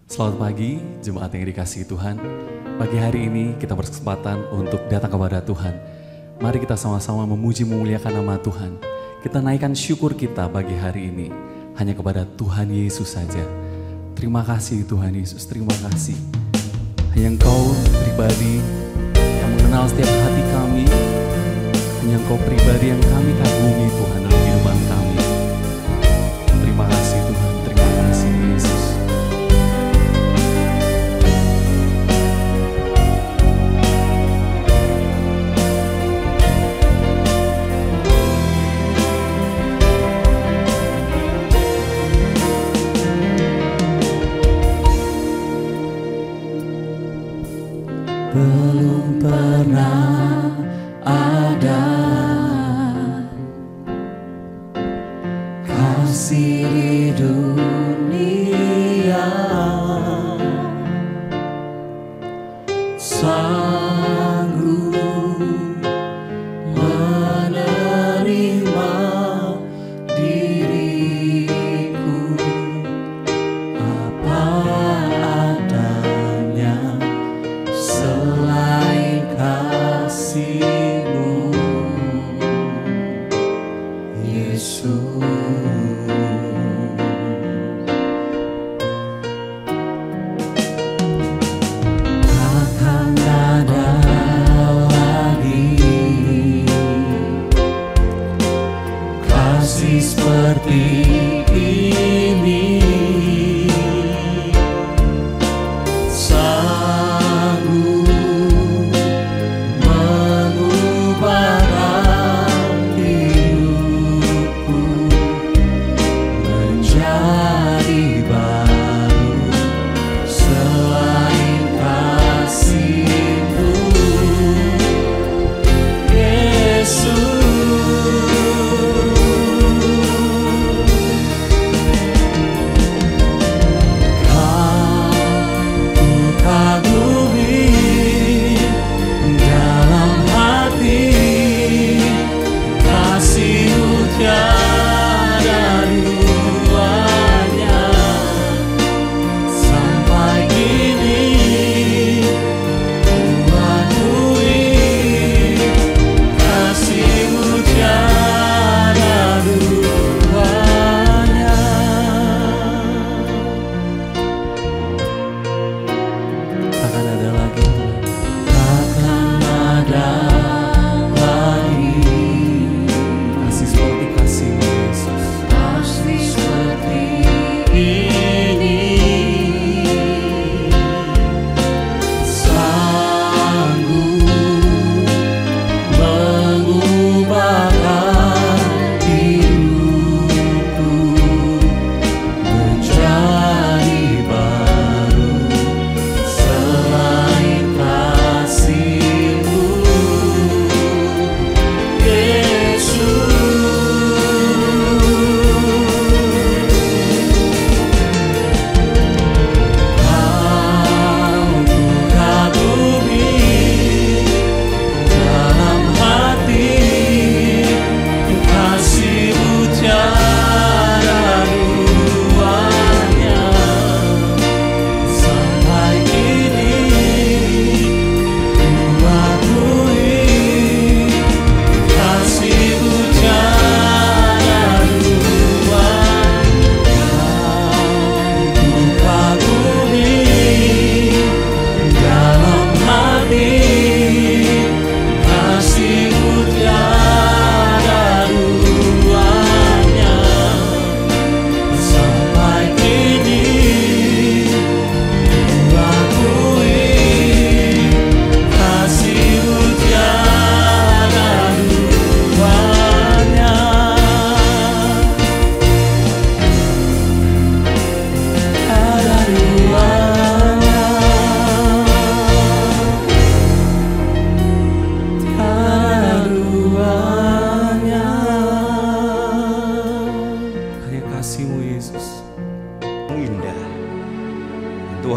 Selamat pagi, jemaat yang dikasihi Tuhan. Pagi hari ini kita berkesempatan untuk datang kepada Tuhan. Mari kita sama-sama memuji memuliakan nama Tuhan. Kita naikkan syukur kita pagi hari ini hanya kepada Tuhan Yesus saja. Terima kasih Tuhan Yesus, terima kasih. Hanya Engkau pribadi yang mengenal setiap hati kami. Hanya Engkau pribadi yang kami kagumi Tuhan dalam kehidupan kami. Terima kasih Tuhan, terima kasih Yesus. Belum pernah ada kasih di dunia sanggup menerima diriku apa adanya. Selain kasih-Mu, Yesus, takkan ada lagi kasih seperti ini.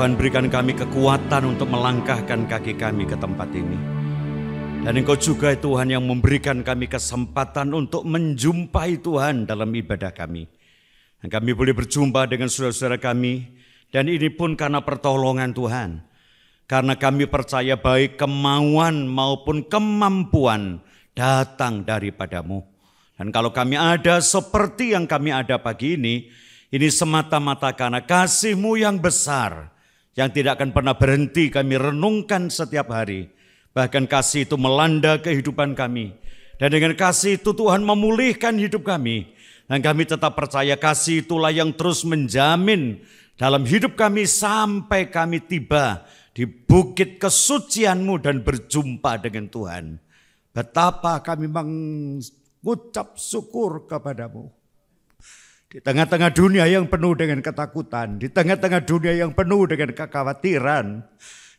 Tuhan berikan kami kekuatan untuk melangkahkan kaki kami ke tempat ini. Dan Engkau juga Tuhan yang memberikan kami kesempatan untuk menjumpai Tuhan dalam ibadah kami. Dan kami boleh berjumpa dengan saudara-saudara kami Dan ini pun karena pertolongan Tuhan. Karena kami percaya baik kemauan maupun kemampuan datang daripadamu. Dan kalau kami ada seperti yang kami ada pagi ini semata-mata karena kasih-Mu yang besar, yang tidak akan pernah berhenti kami renungkan setiap hari. Bahkan kasih itu melanda kehidupan kami. Dan dengan kasih itu Tuhan memulihkan hidup kami. Dan kami tetap percaya kasih itulah yang terus menjamin dalam hidup kami sampai kami tiba di bukit kesucian-Mu dan berjumpa dengan Tuhan. Betapa kami mengucap syukur kepadamu. Di tengah-tengah dunia yang penuh dengan ketakutan, di tengah-tengah dunia yang penuh dengan kekhawatiran,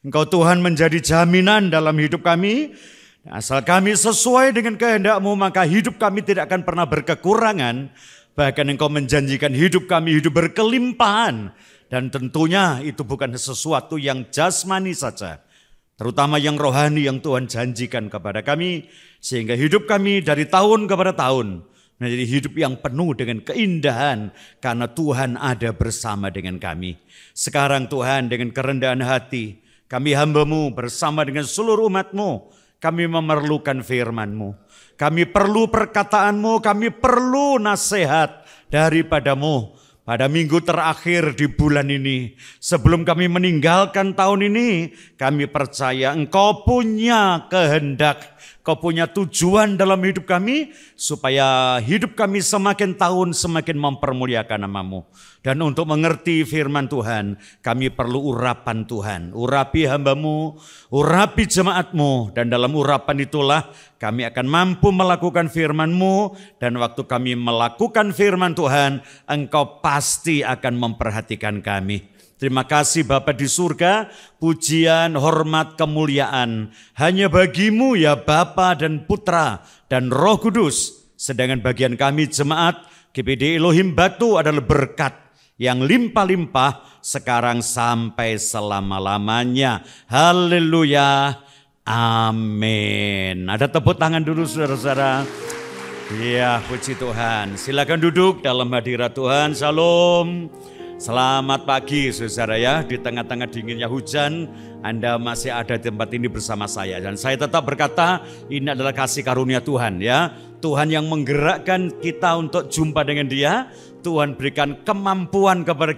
Engkau Tuhan menjadi jaminan dalam hidup kami. Asal kami sesuai dengan kehendak-Mu, maka hidup kami tidak akan pernah berkekurangan. Bahkan Engkau menjanjikan hidup kami hidup berkelimpahan. Dan tentunya itu bukan sesuatu yang jasmani saja, terutama yang rohani yang Tuhan janjikan kepada kami. Sehingga hidup kami dari tahun kepada tahun menjadi hidup yang penuh dengan keindahan karena Tuhan ada bersama dengan kami. Sekarang Tuhan, dengan kerendahan hati, kami hamba-Mu bersama dengan seluruh umat-Mu, kami memerlukan firman-Mu. Kami perlu perkataan-Mu, kami perlu nasihat daripada-Mu. Pada minggu terakhir di bulan ini, sebelum kami meninggalkan tahun ini, kami percaya Engkau punya kehendak, Engkau punya tujuan dalam hidup kami, supaya hidup kami semakin tahun semakin mempermuliakan nama-Mu. Dan untuk mengerti firman Tuhan, kami perlu urapan Tuhan. Urapi hamba-Mu, urapi jemaat-Mu, dan dalam urapan itulah kami akan mampu melakukan firman-Mu. Dan waktu kami melakukan firman Tuhan, Engkau pasti akan memperhatikan kami. Terima kasih Bapa di surga, pujian, hormat, kemuliaan hanya bagi-Mu ya Bapa dan Putra dan Roh Kudus. Sedangkan bagian kami jemaat GPD Elohim Batu adalah berkat yang limpah-limpah sekarang sampai selama-lamanya. Haleluya. Amin. Ada tepuk tangan dulu saudara-saudara. Ya, puji Tuhan. Silakan duduk dalam hadirat Tuhan. Shalom. Selamat pagi saudara ya. Di tengah-tengah dinginnya hujan, Anda masih ada di tempat ini bersama saya. Dan saya tetap berkata, ini adalah kasih karunia Tuhan ya. Tuhan yang menggerakkan kita untuk jumpa dengan Dia. Tuhan berikan kemampuan kepada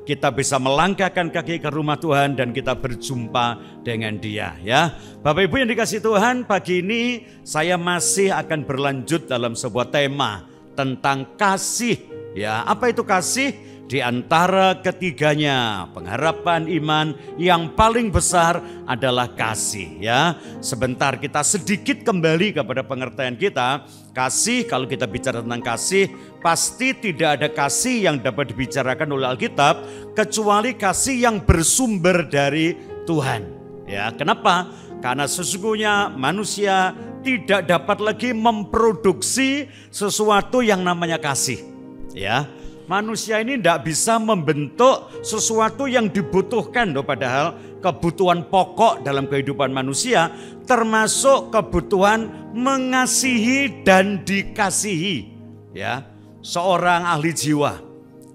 kita bisa melangkahkan kaki ke rumah Tuhan dan kita berjumpa dengan Dia ya. Bapak Ibu yang dikasihi Tuhan, pagi ini saya masih akan berlanjut dalam sebuah tema tentang kasih ya. Apa itu kasih? Di antara ketiganya, pengharapan iman yang paling besar adalah kasih ya. Sebentar kita sedikit kembali kepada pengertian kita. Kasih, kalau kita bicara tentang kasih, pasti tidak ada kasih yang dapat dibicarakan oleh Alkitab kecuali kasih yang bersumber dari Tuhan. Ya, kenapa? Karena sesungguhnya manusia tidak dapat lagi memproduksi sesuatu yang namanya kasih. Ya. Manusia ini tidak bisa membentuk sesuatu yang dibutuhkan loh, padahal kebutuhan pokok dalam kehidupan manusia termasuk kebutuhan mengasihi dan dikasihi. Ya, seorang ahli jiwa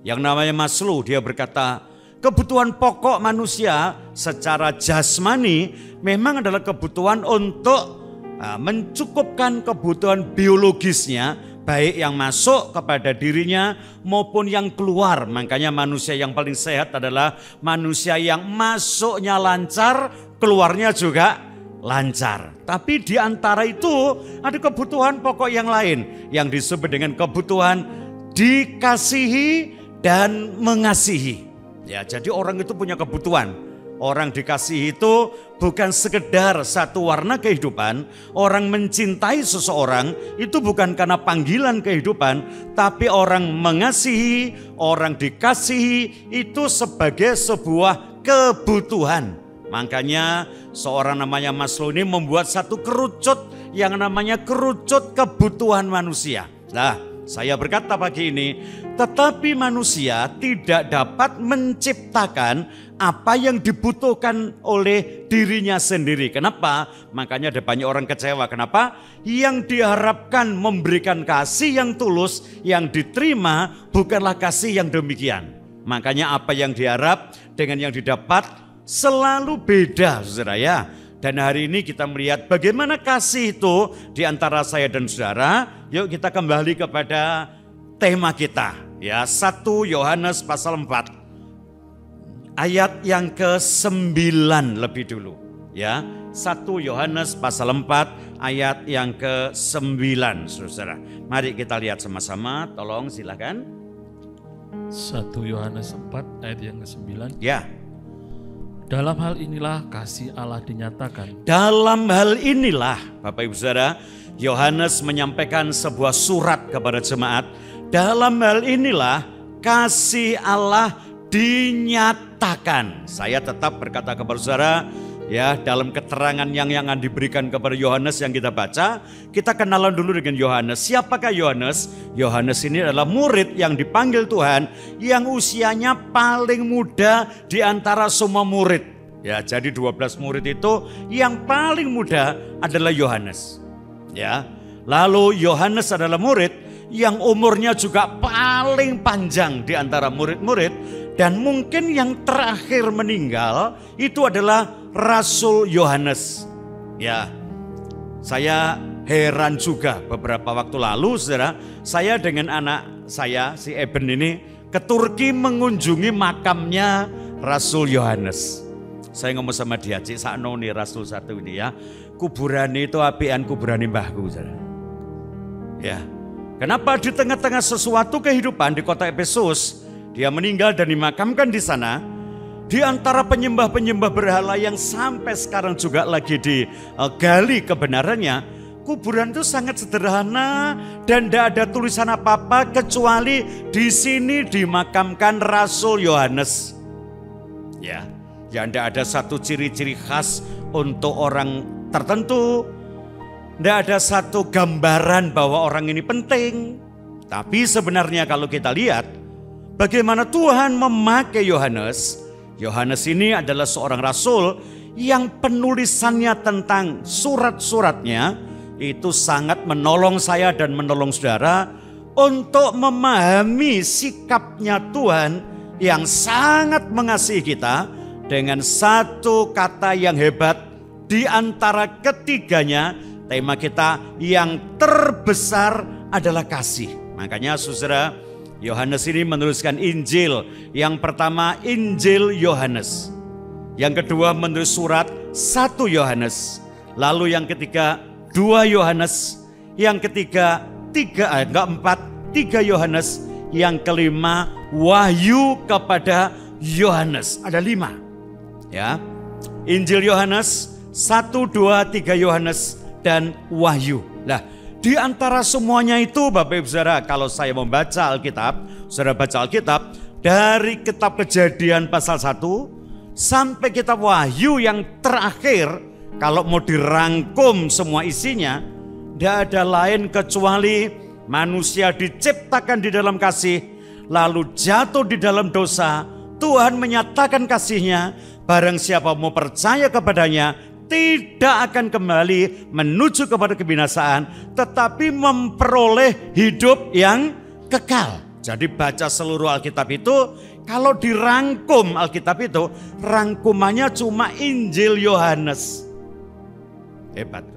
yang namanya Maslow, dia berkata, kebutuhan pokok manusia secara jasmani memang adalah kebutuhan untuk mencukupkan kebutuhan biologisnya, baik yang masuk kepada dirinya maupun yang keluar. Makanya manusia yang paling sehat adalah manusia yang masuknya lancar, keluarnya juga lancar. Tapi di antara itu ada kebutuhan pokok yang lain yang disebut dengan kebutuhan dikasihi dan mengasihi. Ya, jadi orang itu punya kebutuhan. Orang dikasihi itu bukan sekedar satu warna kehidupan. Orang mencintai seseorang itu bukan karena panggilan kehidupan, tapi orang mengasihi, orang dikasihi itu sebagai sebuah kebutuhan. Makanya seorang namanya Maslow ini membuat satu kerucut yang namanya kerucut kebutuhan manusia. Nah, saya berkata pagi ini, tetapi manusia tidak dapat menciptakan apa yang dibutuhkan oleh dirinya sendiri. Kenapa? Makanya ada banyak orang kecewa. Kenapa? Yang diharapkan memberikan kasih yang tulus, yang diterima bukanlah kasih yang demikian. Makanya apa yang diharap dengan yang didapat selalu beda, saudara ya. Dan hari ini kita melihat bagaimana kasih itu di antara saya dan saudara. Yuk kita kembali kepada tema kita. Ya, 1 Yohanes pasal 4. Ayat yang ke-9 lebih dulu. Ya, 1 Yohanes pasal 4 ayat yang ke-9, saudara. Mari kita lihat sama-sama, tolong silakan. 1 Yohanes 4 ayat yang ke-9. Ya. Dalam hal inilah kasih Allah dinyatakan. Dalam hal inilah, Bapak Ibu Saudara, Yohanes menyampaikan sebuah surat kepada jemaat. Dalam hal inilah kasih Allah dinyatakan. Saya tetap berkata kepada saudara, ya, dalam keterangan yang akan diberikan kepada Yohanes yang kita baca, kita kenalan dulu dengan Yohanes. Siapakah Yohanes? Yohanes ini adalah murid yang dipanggil Tuhan, yang usianya paling muda di antara semua murid. Ya, jadi 12 murid itu yang paling muda adalah Yohanes. Ya, lalu Yohanes adalah murid yang umurnya juga paling panjang di antara murid-murid. Dan mungkin yang terakhir meninggal itu adalah Rasul Yohanes. Ya, saya heran juga beberapa waktu lalu, saudara, saya dengan anak saya, si Eben ini, ke Turki mengunjungi makamnya Rasul Yohanes. Saya ngomong sama dia, Cik sakno nih Rasul satu ini ya, kuburan itu apian kuburan mbahku, saudara. Ya, kenapa di tengah-tengah sesuatu kehidupan di kota Efesus, dia meninggal dan dimakamkan di sana. Di antara penyembah-penyembah berhala yang sampai sekarang juga lagi digali kebenarannya, kuburan itu sangat sederhana dan tidak ada tulisan apa-apa kecuali di sini dimakamkan Rasul Yohanes. Ya, yang tidak ada satu ciri-ciri khas untuk orang tertentu, tidak ada satu gambaran bahwa orang ini penting. Tapi sebenarnya kalau kita lihat bagaimana Tuhan memakai Yohanes. Yohanes ini adalah seorang rasul yang penulisannya tentang surat-suratnya itu sangat menolong saya dan menolong saudara untuk memahami sikapnya Tuhan yang sangat mengasihi kita dengan satu kata yang hebat di antara ketiganya. Tema kita yang terbesar adalah kasih. Makanya saudara, Yohanes ini menuliskan Injil. Yang pertama Injil Yohanes. Yang kedua menulis surat 1 Yohanes. Lalu yang ketiga 2 Yohanes. Yang ketiga 3 Yohanes. Yang kelima Wahyu kepada Yohanes. Ada 5. Ya. Injil Yohanes, 1, 2, 3 Yohanes dan Wahyu. Nah, di antara semuanya itu Bapak Ibu Saudara, kalau saya membaca Alkitab, saudara baca Alkitab dari kitab Kejadian pasal 1 sampai kitab Wahyu yang terakhir, kalau mau dirangkum semua isinya, tidak ada lain kecuali manusia diciptakan di dalam kasih, lalu jatuh di dalam dosa, Tuhan menyatakan kasih-Nya, barang siapa mau percaya kepadanya, tidak akan kembali menuju kepada kebinasaan, tetapi memperoleh hidup yang kekal. Jadi baca seluruh Alkitab itu, kalau dirangkum Alkitab itu, rangkumannya cuma Injil Yohanes. Hebat.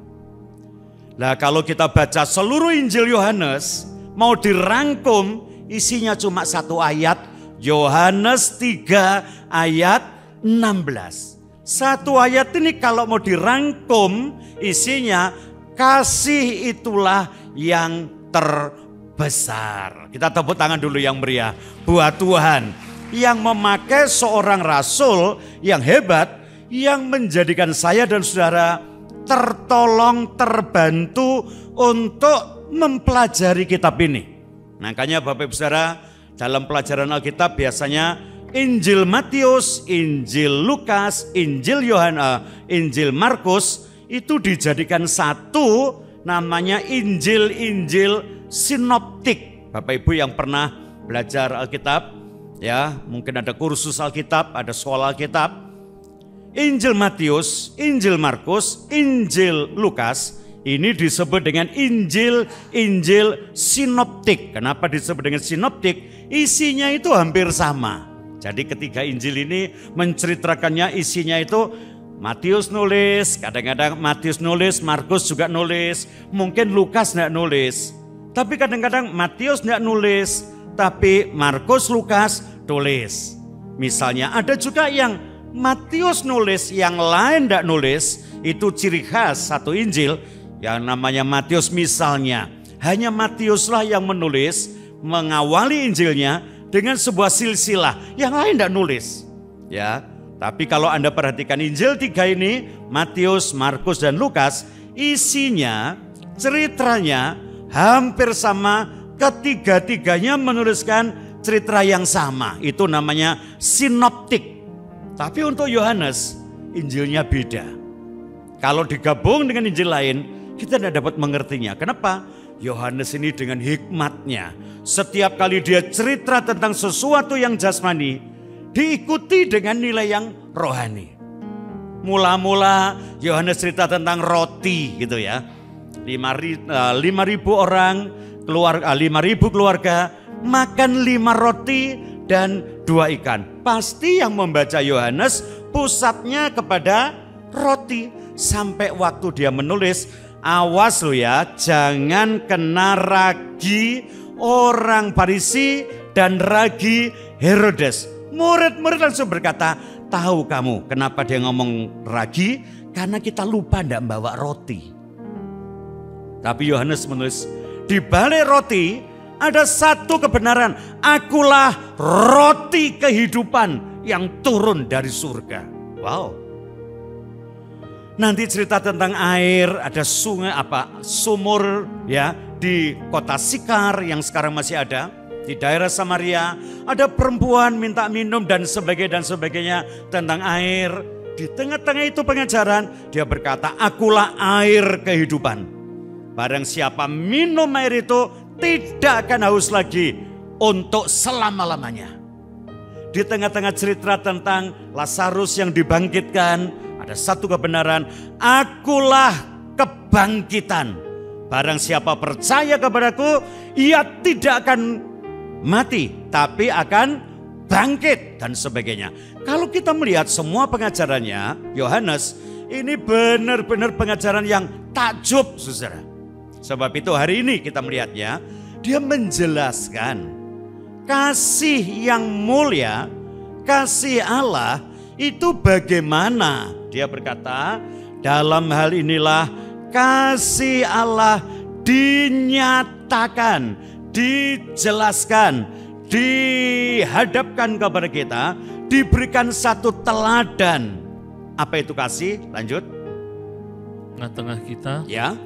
Nah kalau kita baca seluruh Injil Yohanes, mau dirangkum isinya cuma 1 ayat, Yohanes 3 ayat 16. 1 ayat ini kalau mau dirangkum isinya, kasih itulah yang terbesar. Kita tepuk tangan dulu yang meriah buat Tuhan yang memakai seorang rasul yang hebat, yang menjadikan saya dan saudara tertolong, terbantu untuk mempelajari kitab ini. Makanya Bapak Ibu Saudara, dalam pelajaran Alkitab biasanya Injil Matius, Injil Lukas, Injil Yohanes, Injil Markus itu dijadikan satu, namanya Injil sinoptik. Bapak Ibu yang pernah belajar Alkitab, ya mungkin ada kursus Alkitab, ada sekolah Alkitab. Injil Matius, Injil Markus, Injil Lukas ini disebut dengan Injil sinoptik. Kenapa disebut dengan sinoptik? Isinya itu hampir sama. Jadi ketiga Injil ini menceritakannya, isinya itu Matius nulis, kadang-kadang Matius nulis, Markus juga nulis, mungkin Lukas tidak nulis. Tapi kadang-kadang Matius tidak nulis, tapi Markus, Lukas tulis. Misalnya ada juga yang Matius nulis, yang lain tidak nulis. Itu ciri khas satu Injil yang namanya Matius misalnya. Hanya Matiuslah yang menulis, mengawali Injilnya dengan sebuah silsilah, yang lain tidak nulis. Ya, tapi kalau Anda perhatikan Injil 3 ini, Matius, Markus, dan Lukas, isinya, ceritanya hampir sama, ketiga-tiganya menuliskan cerita yang sama. Itu namanya sinoptik. Tapi untuk Yohanes, Injilnya beda. Kalau digabung dengan Injil lain, kita tidak dapat mengertinya. Kenapa? Yohanes ini dengan hikmatnya, setiap kali dia cerita tentang sesuatu yang jasmani, diikuti dengan nilai yang rohani. Mula-mula Yohanes cerita tentang roti gitu ya. 5.000 orang, 5.000 keluarga makan 5 roti dan 2 ikan. Pasti yang membaca Yohanes pusatnya kepada roti. Sampai waktu dia menulis, awas lo ya, jangan kena ragi orang Farisi dan ragi Herodes. Murid-murid langsung berkata, tahu kamu kenapa dia ngomong ragi? Karena kita lupa tidak membawa roti. Tapi Yohanes menulis, di balik roti ada satu kebenaran. Akulah roti kehidupan yang turun dari surga. Wow. Nanti cerita tentang air, ada sungai sumur ya di kota Sikar yang sekarang masih ada di daerah Samaria. Ada perempuan minta minum dan sebagainya tentang air. Di tengah-tengah itu pengajaran, dia berkata, akulah air kehidupan. Barang siapa minum air itu tidak akan haus lagi untuk selama-lamanya. Di tengah-tengah cerita tentang Lazarus yang dibangkitkan, ada satu kebenaran, akulah kebangkitan. Barang siapa percaya kepadaku, ia tidak akan mati, tapi akan bangkit dan sebagainya. Kalau kita melihat semua pengajarannya, Yohanes, ini benar-benar pengajaran yang takjub, saudara. Sebab itu hari ini kita melihatnya, dia menjelaskan kasih yang mulia, kasih Allah itu bagaimana. Dia berkata, dalam hal inilah kasih Allah dinyatakan, dijelaskan, dihadapkan kepada kita, diberikan satu teladan. Apa itu kasih? Lanjut. Tengah-tengah kita, Ya.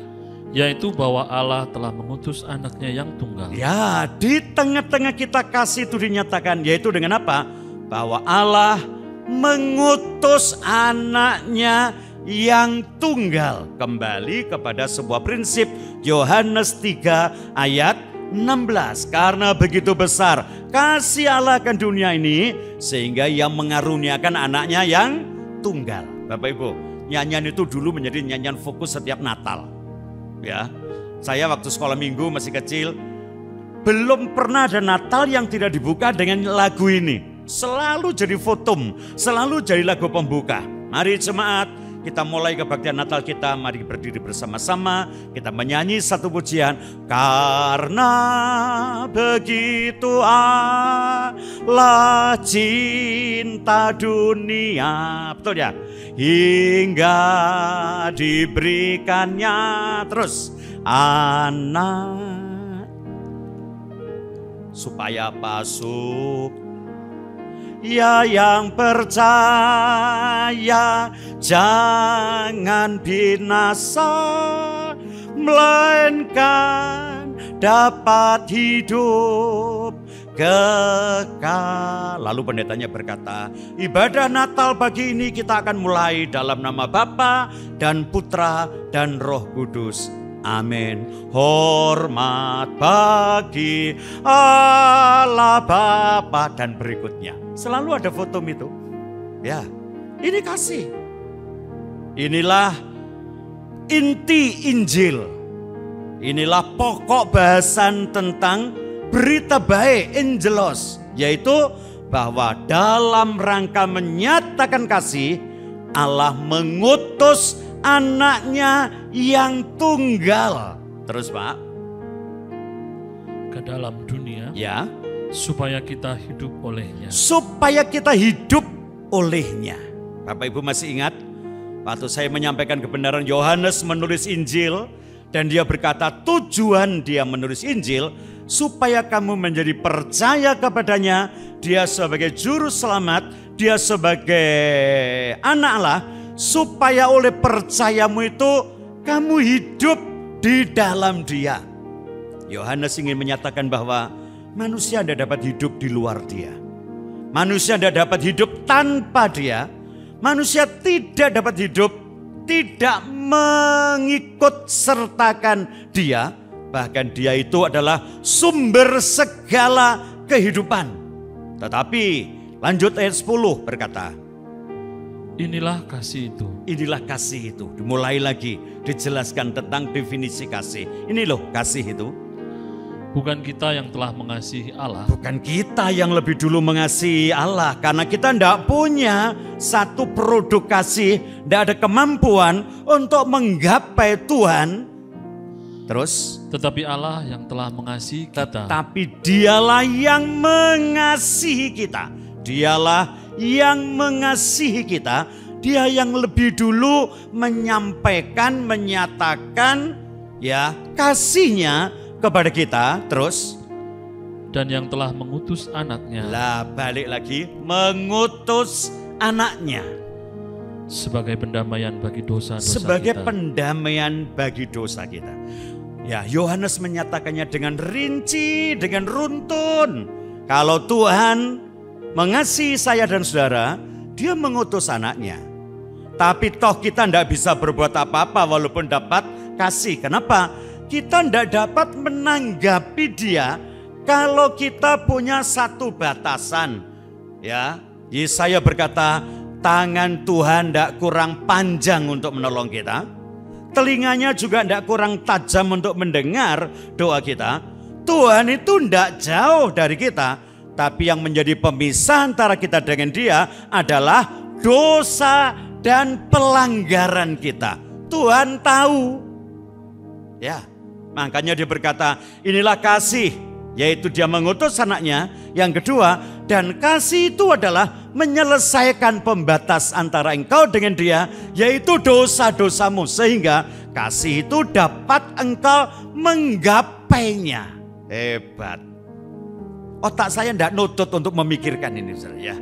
yaitu bahwa Allah telah mengutus anaknya yang tunggal. Ya, di tengah-tengah kita kasih itu dinyatakan, yaitu dengan apa? Bahwa Allah mengutus anaknya yang tunggal. Kembali kepada sebuah prinsip Yohanes 3 ayat 16. Karena begitu besar kasih Allah akan dunia ini, sehingga ia mengaruniakan anaknya yang tunggal. Bapak Ibu, nyanyian itu dulu menjadi nyanyian fokus setiap Natal. Ya, saya waktu sekolah minggu masih kecil, belum pernah ada Natal yang tidak dibuka dengan lagu ini. Selalu jadi votum, selalu jadi lagu pembuka. Mari jemaat, kita mulai kebaktian Natal kita. Mari berdiri bersama-sama, kita menyanyi satu pujian. Karena begitu Allah cinta dunia, betul ya? Hingga diberikannya terus anak, supaya pasuk ya yang percaya jangan binasa, melainkan dapat hidup kekal. Lalu pendetanya berkata, ibadah Natal pagi ini kita akan mulai dalam nama Bapa dan Putra dan Roh Kudus. Amin. Hormat bagi Allah Bapa, dan berikutnya. Selalu ada foto itu. Ya, ini kasih. Inilah inti Injil. Inilah pokok bahasan tentang berita baik, Angelos, yaitu bahwa dalam rangka menyatakan kasih, Allah mengutus anaknya yang tunggal. Terus Pak, ke dalam dunia, ya, supaya kita hidup olehnya. supaya kita hidup olehnya. Bapak Ibu masih ingat waktu saya menyampaikan kebenaran Yohanes menulis Injil, dan dia berkata tujuan dia menulis Injil supaya kamu menjadi percaya kepadanya, dia sebagai juru selamat, dia sebagai anak Allah, supaya oleh percayamu itu kamu hidup di dalam dia. Yohanes ingin menyatakan bahwa manusia tidak dapat hidup di luar dia. Manusia tidak dapat hidup tanpa dia. Manusia tidak dapat hidup tidak mengikut sertakan dia. Bahkan dia itu adalah sumber segala kehidupan. Tetapi lanjut ayat 10 berkata, Inilah kasih itu. inilah kasih itu. Dimulai lagi dijelaskan tentang definisi kasih. Ini loh kasih itu. Bukan kita yang telah mengasihi Allah, Bukan kita yang lebih dulu mengasihi Allah. Karena kita tidak punya satu produk kasih. Tidak ada kemampuan untuk menggapai Tuhan. Terus, tetapi Allah yang telah mengasihi kita. tapi dialah yang mengasihi kita. Dialah yang mengasihi kita. Dia yang lebih dulu menyampaikan, menyatakan ya kasihnya kepada kita. Terus, Dan yang telah mengutus anaknya lah balik lagi, mengutus anaknya sebagai pendamaian bagi dosa-dosa sebagai kita. pendamaian bagi dosa kita. Ya, Yohanes menyatakannya dengan rinci, dengan runtun. Kalau Tuhan mengasihi saya dan saudara, dia mengutus anaknya. Tapi toh kita tidak bisa berbuat apa-apa walaupun dapat kasih. Kenapa? Kita tidak dapat menanggapi dia kalau kita punya satu batasan. Ya, Yesaya berkata, tangan Tuhan tidak kurang panjang untuk menolong kita. Telinganya juga tidak kurang tajam untuk mendengar doa kita. Tuhan itu tidak jauh dari kita. Tapi yang menjadi pemisah antara kita dengan dia adalah dosa dan pelanggaran kita. Tuhan tahu. Ya, makanya dia berkata, inilah kasih, yaitu dia mengutus anaknya. Yang kedua, dan kasih itu adalah menyelesaikan pembatas antara engkau dengan dia, yaitu dosa-dosamu, sehingga kasih itu dapat engkau menggapainya. Hebat. Otak saya tidak nutut untuk memikirkan ini, ya.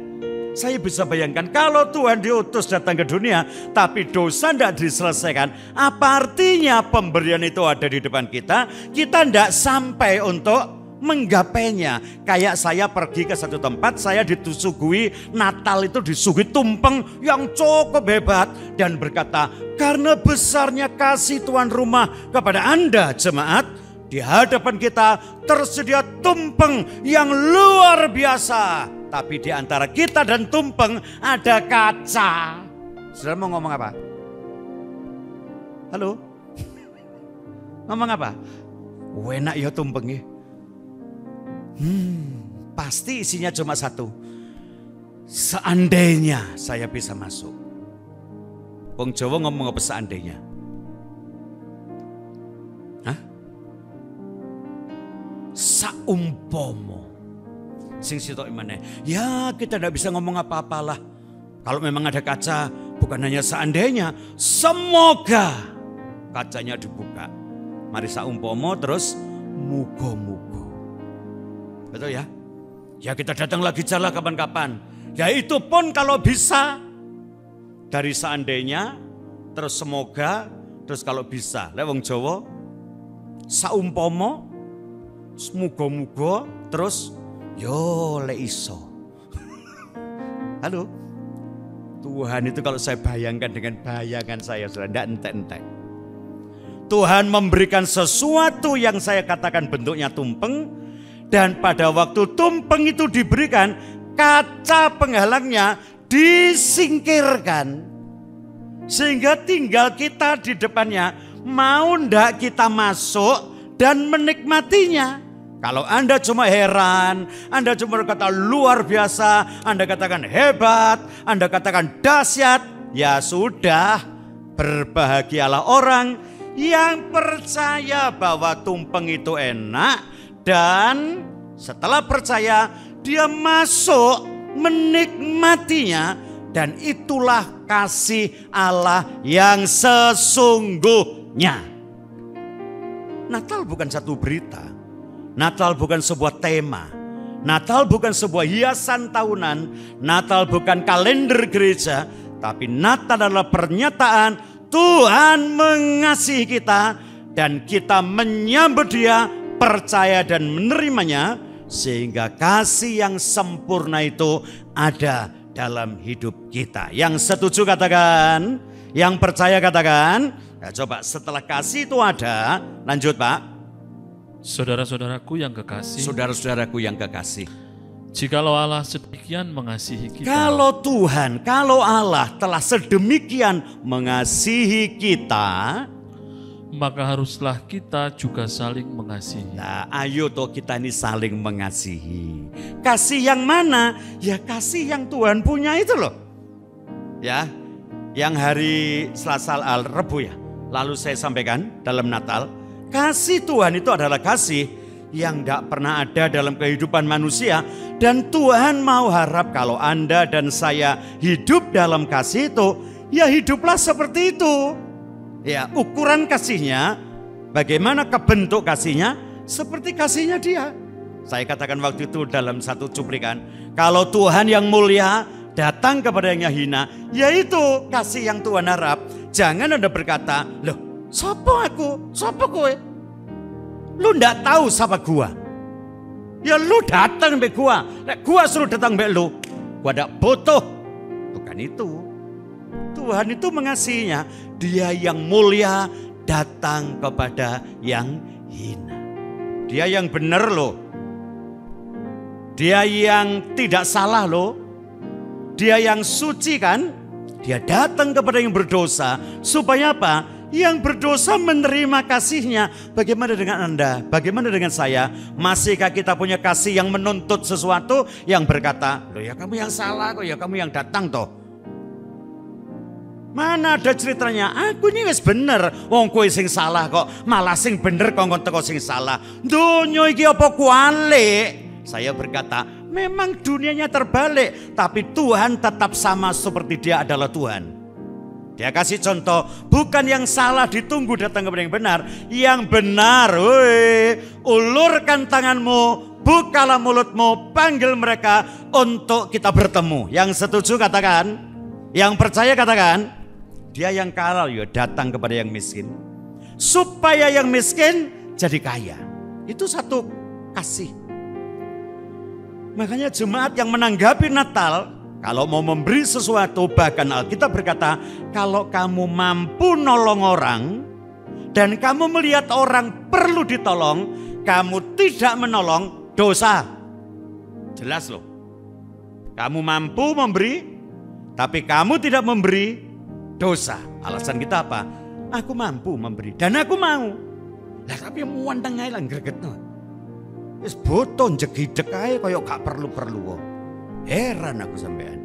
Saya bisa bayangkan kalau Tuhan diutus datang ke dunia, tapi dosa tidak diselesaikan, apa artinya pemberian itu ada di depan kita? Kita tidak sampai untuk menggapainya. Kayak saya pergi ke satu tempat, saya disuguhi Natal itu disuguhi tumpeng yang cukup hebat dan berkata, karena besarnya kasih tuan rumah kepada Anda jemaat, di hadapan kita tersedia tumpeng yang luar biasa. Tapi di antara kita dan tumpeng ada kaca. Saudara mau ngomong apa? Halo? Ngomong apa? Enak ya tumpengnya. Pasti isinya cuma satu. Seandainya saya bisa masuk. Wong Jawa ngomong apa seandainya? Hah? Saumpomo. Sing sitok imane. Ya, kita tidak bisa ngomong apa-apalah. Kalau memang ada kaca, bukan hanya seandainya, semoga kacanya dibuka. Mari saumpomo terus mugo-mugo. Betul ya? Ya kita datang lagi jalan kapan-kapan. Ya itu pun kalau bisa. Dari seandainya, terus semoga, terus kalau bisa. Lewong Jawa, saumpomo, mugo-mugo, terus yo le iso. Halo? Tuhan itu kalau saya bayangkan dengan bayangan saya, sudah tidak entek-entek. Tuhan memberikan sesuatu yang saya katakan bentuknya tumpeng. Dan pada waktu tumpeng itu diberikan, kaca penghalangnya disingkirkan. Sehingga tinggal kita di depannya, mau ndak kita masuk dan menikmatinya. Kalau Anda cuma heran, Anda cuma berkata luar biasa, Anda katakan hebat, Anda katakan dahsyat, ya sudah, berbahagialah orang yang percaya bahwa tumpeng itu enak dan setelah percaya dia masuk menikmatinya dan itulah kasih Allah yang sesungguhnya. Natal bukan satu berita. Natal bukan sebuah tema, Natal bukan sebuah hiasan tahunan, Natal bukan kalender gereja, tapi Natal adalah pernyataan Tuhan mengasihi kita dan kita menyambut Dia, percaya dan menerimanya, sehingga kasih yang sempurna itu ada dalam hidup kita. Yang setuju katakan, yang percaya katakan. Nah, coba setelah kasih itu ada, lanjut Pak. Saudara-saudaraku yang kekasih, Saudara-saudaraku yang kekasih, jikalau Allah sedemikian mengasihi kita, kalau Tuhan, kalau Allah telah sedemikian mengasihi kita, maka haruslah kita juga saling mengasihi. nah ayo toh kita ini saling mengasihi. Kasih yang mana? Ya kasih yang Tuhan punya itu loh. Ya, yang hari Selasa Rebu ya, lalu saya sampaikan dalam Natal. Kasih Tuhan itu adalah kasih yang tidak pernah ada dalam kehidupan manusia. Dan Tuhan mau harap kalau Anda dan saya hidup dalam kasih itu, ya hiduplah seperti itu. Ya, ukuran kasihnya, bagaimana kebentuk kasihnya, seperti kasihnya Dia. Saya katakan waktu itu dalam satu cuplikan, kalau Tuhan yang mulia datang kepada yang hina, yaitu kasih yang Tuhan harap. Jangan Anda berkata, loh, siapa aku? Siapa kowe? Lu ndak tahu siapa gua. Ya lu datang mbek gua. Nek gua suruh datang mbek lu, gua ndak butuh. Bukan itu. Tuhan itu mengasihinya. Dia yang mulia datang kepada yang hina. Dia yang benar loh. Dia yang tidak salah loh. Dia yang suci kan? Dia datang kepada yang berdosa. Supaya apa? Yang berdosa menerima kasihnya. Bagaimana dengan Anda? Bagaimana dengan saya? Masihkah kita punya kasih yang menuntut sesuatu, yang berkata, loh ya kamu yang salah kok, ya kamu yang datang toh. Mana ada ceritanya? Aku ini wis bener, wong kowe sing salah kok, malah sing bener kok teko sing salah. Donya iki apa kualik? Saya berkata, memang dunianya terbalik, tapi Tuhan tetap sama seperti Dia adalah Tuhan. Dia kasih contoh, bukan yang salah ditunggu datang kepada yang benar. Yang benar, woi, ulurkan tanganmu, bukalah mulutmu, panggil mereka untuk kita bertemu. Yang setuju katakan, yang percaya katakan, dia yang kalah ya datang kepada yang miskin. Supaya yang miskin jadi kaya. Itu satu kasih. Makanya jemaat yang menanggapi Natal, kalau mau memberi sesuatu, bahkan Alkitab berkata, kalau kamu mampu nolong orang dan kamu melihat orang perlu ditolong, kamu tidak menolong, dosa. Jelas loh. Kamu mampu memberi, tapi kamu tidak memberi, dosa. Alasan kita apa? Aku mampu memberi dan aku mau. Lah tapi muanteng ae lah gregetno. Wis boto jegidek ae kaya gak perlu-perlu kok. Heran aku sampean.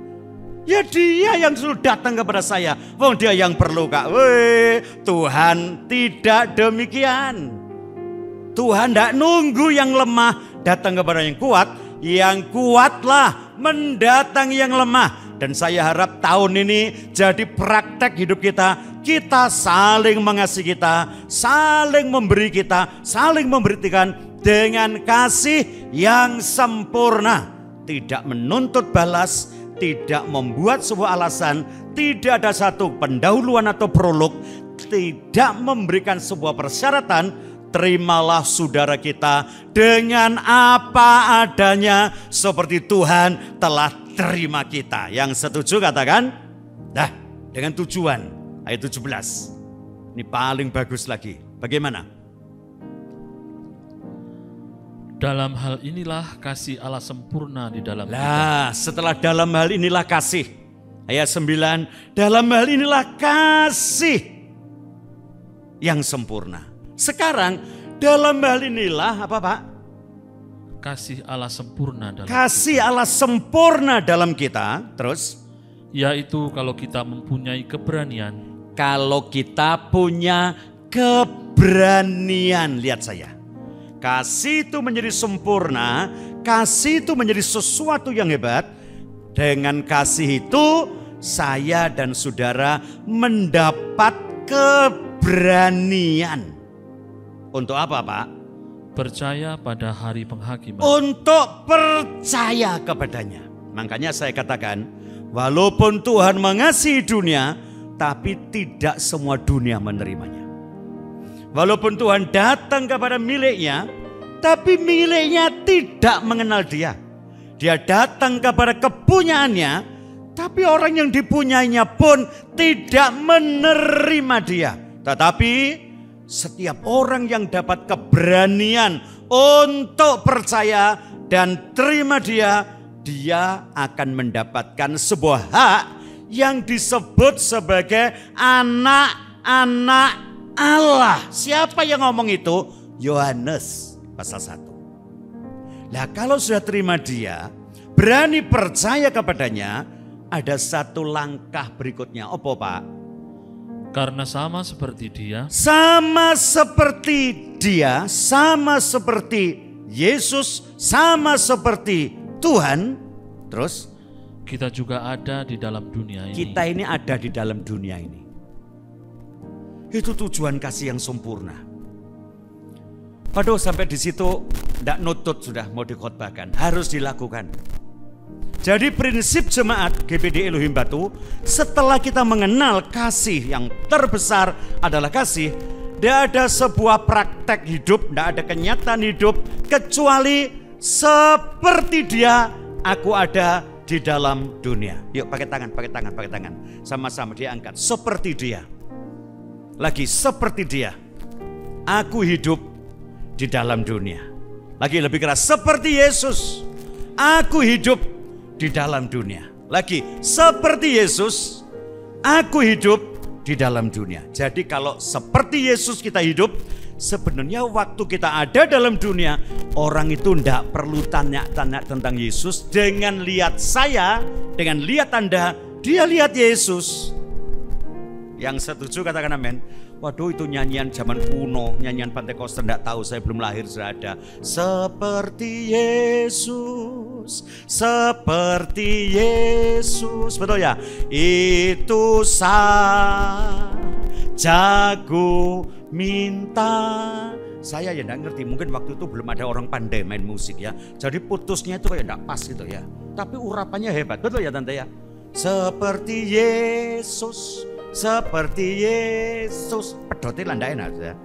Ya dia yang suruh datang kepada saya. Wong dia yang perlu kak. Weh, Tuhan tidak demikian. Tuhan tidak nunggu yang lemah datang kepada yang kuat. Yang kuatlah mendatangi yang lemah. Dan saya harap tahun ini jadi praktek hidup kita. Kita saling mengasihi kita, saling memberi kita, saling memberikan dengan kasih yang sempurna. Tidak menuntut balas, tidak membuat sebuah alasan, tidak ada satu pendahuluan atau prolog, tidak memberikan sebuah persyaratan. Terimalah saudara kita dengan apa adanya seperti Tuhan telah terima kita. Yang setuju katakan, nah dengan tujuan ayat 17. Ini paling bagus lagi. Bagaimana? Dalam hal inilah kasih Allah sempurna di dalam kita. Nah, setelah dalam hal inilah kasih. Ayat 9, dalam hal inilah kasih yang sempurna. Sekarang dalam hal inilah apa Pak? kasih Allah sempurna dalam Kasih Allah sempurna dalam kita. Terus? yaitu kalau kita mempunyai keberanian. Kalau kita punya keberanian. Lihat saya. Kasih itu menjadi sempurna. Kasih itu menjadi sesuatu yang hebat. Dengan kasih itu saya dan saudara mendapat keberanian. Untuk apa, Pak? Percaya pada hari penghakiman. Untuk percaya kepadanya. Makanya saya katakan, walaupun Tuhan mengasihi dunia, tapi tidak semua dunia menerimanya. Walaupun Tuhan datang kepada miliknya, tapi miliknya tidak mengenal dia. Dia datang kepada kepunyaannya, tapi orang yang dipunyainya pun tidak menerima dia. Tetapi setiap orang yang dapat keberanian untuk percaya dan terima dia, dia akan mendapatkan sebuah hak yang disebut sebagai anak-anak Allah. Siapa yang ngomong itu? Yohanes pasal 1. Nah, kalau sudah terima dia, berani percaya kepadanya, ada satu langkah berikutnya. Apa, Pak? Karena sama seperti dia, Sama seperti dia, sama seperti Yesus, sama seperti Tuhan. Terus kita juga ada di dalam dunia ini. kita ini ada di dalam dunia ini. Itu tujuan kasih yang sempurna. Aduh, sampai di situ tidak nutut sudah mau dikhotbahkan. Harus dilakukan. Jadi prinsip jemaat GPD Elohim Batu, setelah kita mengenal kasih yang terbesar adalah kasih, tidak ada sebuah praktek hidup, tidak ada kenyataan hidup, kecuali seperti dia, aku ada di dalam dunia. Yuk pakai tangan, pakai tangan, pakai tangan. Sama-sama diangkat, seperti dia. Lagi seperti dia, aku hidup di dalam dunia. Lagi lebih keras, seperti Yesus, aku hidup di dalam dunia. Lagi, seperti Yesus, aku hidup di dalam dunia. Jadi kalau seperti Yesus kita hidup, sebenarnya waktu kita ada dalam dunia, orang itu tidak perlu tanya-tanya tentang Yesus. Dengan lihat saya, dengan lihat Anda, dia lihat Yesus. Yang setuju katakan amin. Waduh, itu nyanyian zaman kuno, nyanyian Pentakosta, tidak tahu, saya belum lahir sudah ada. Seperti Yesus, seperti Yesus, betul ya? Itu saja ku minta. Saya ya tidak ngerti, mungkin waktu itu belum ada orang pandai main musik ya. Jadi putusnya itu kayak tidak pas gitu ya. Tapi urapannya hebat, betul ya Tante ya? Seperti Yesus, seperti Yesus. Pedotnya lah enak ya.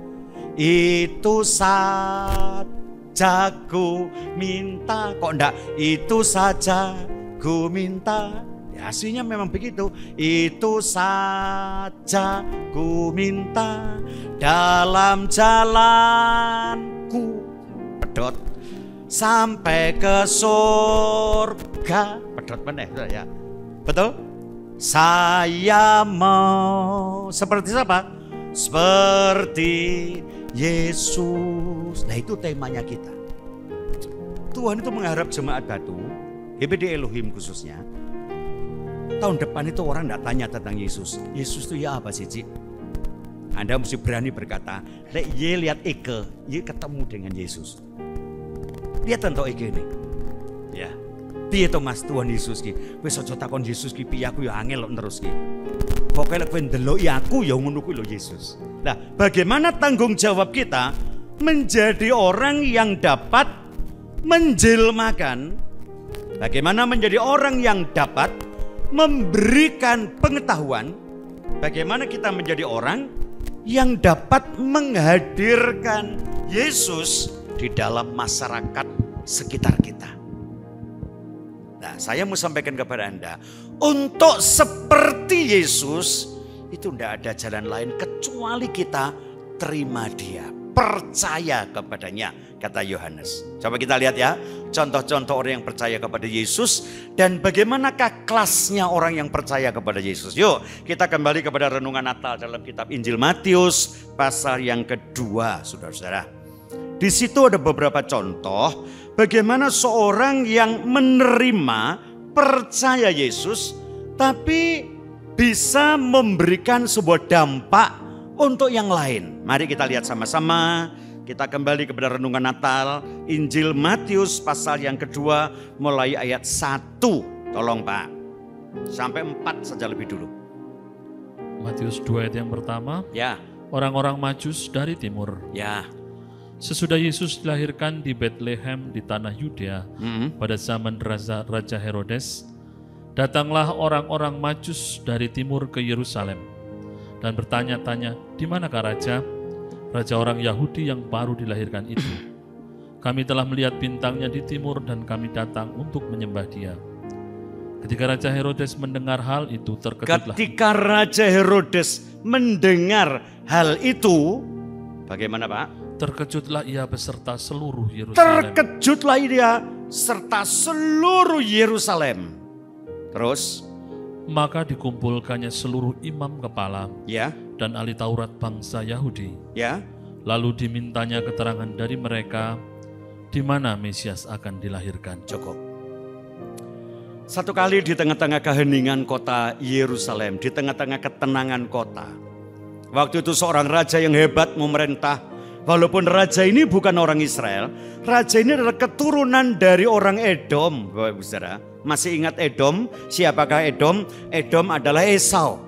Itu saja ku minta. Kok enggak? Itu saja ku minta. Ya, aslinya memang begitu. Itu saja ku minta dalam jalanku. Pedot. Sampai ke surga. Pedot meneh ya. Betul? Saya mau seperti siapa? Seperti Yesus. Nah, itu temanya kita. Tuhan itu mengharap jemaat Batu, GPD Elohim khususnya, tahun depan itu orang tidak tanya tentang Yesus. Yesus itu ya apa sih, Cik? Anda mesti berani berkata, lek ye lihat Eke, ye ketemu dengan Yesus. Lihat tentang Eke ini. Ya. Piye to Mas Tuhan Yesus ki? Wis aja takon Yesus ki piye, aku ya angel terus ki. Pokoke lek kowe ndeloki aku ya ngono kuwi lho Yesus. Nah, bagaimana tanggung jawab kita menjadi orang yang dapat menjelmakan? Bagaimana menjadi orang yang dapat memberikan pengetahuan? Bagaimana kita menjadi orang yang dapat menghadirkan Yesus di dalam masyarakat sekitar kita? Nah, saya mau sampaikan kepada Anda, untuk seperti Yesus itu tidak ada jalan lain kecuali kita terima dia, percaya kepadanya, kata Yohanes. Coba kita lihat ya, contoh-contoh orang yang percaya kepada Yesus dan bagaimanakah kelasnya orang yang percaya kepada Yesus. Yuk, kita kembali kepada renungan Natal dalam kitab Injil Matius pasal yang kedua, saudara-saudara. Di situ ada beberapa contoh bagaimana seorang yang menerima, percaya Yesus, tapi bisa memberikan sebuah dampak untuk yang lain. Mari kita lihat sama-sama. Kita kembali kepada renungan Natal, Injil Matius pasal yang kedua, mulai ayat 1. Tolong Pak, sampai 4 saja lebih dulu. Matius 2 ayat yang pertama. Ya. Orang-orang Majus dari timur. Ya. Sesudah Yesus dilahirkan di Betlehem di tanah Yudea pada zaman Raja Herodes, datanglah orang-orang Majus dari timur ke Yerusalem dan bertanya-tanya, di manakah raja orang Yahudi yang baru dilahirkan itu? Kami telah melihat bintangnya di timur dan kami datang untuk menyembah dia. Ketika Raja Herodes mendengar hal itu, terkejutlah. Ketika Raja Herodes mendengar hal itu, bagaimana Pak? Terkejutlah ia beserta seluruh Yerusalem. Terkejutlah ia serta seluruh Yerusalem. Terus? Maka dikumpulkannya seluruh imam kepala Ya. dan ahli Taurat bangsa Yahudi. Ya. Lalu dimintanya keterangan dari mereka di mana Mesias akan dilahirkan. Cukup. Satu kali di tengah-tengah keheningan kota Yerusalem, di tengah-tengah ketenangan kota. Waktu itu seorang raja yang hebat memerintah. Walaupun raja ini bukan orang Israel, raja ini adalah keturunan dari orang Edom, Bapak Ibu Saudara. Masih ingat Edom? Siapakah Edom? Edom adalah Esau,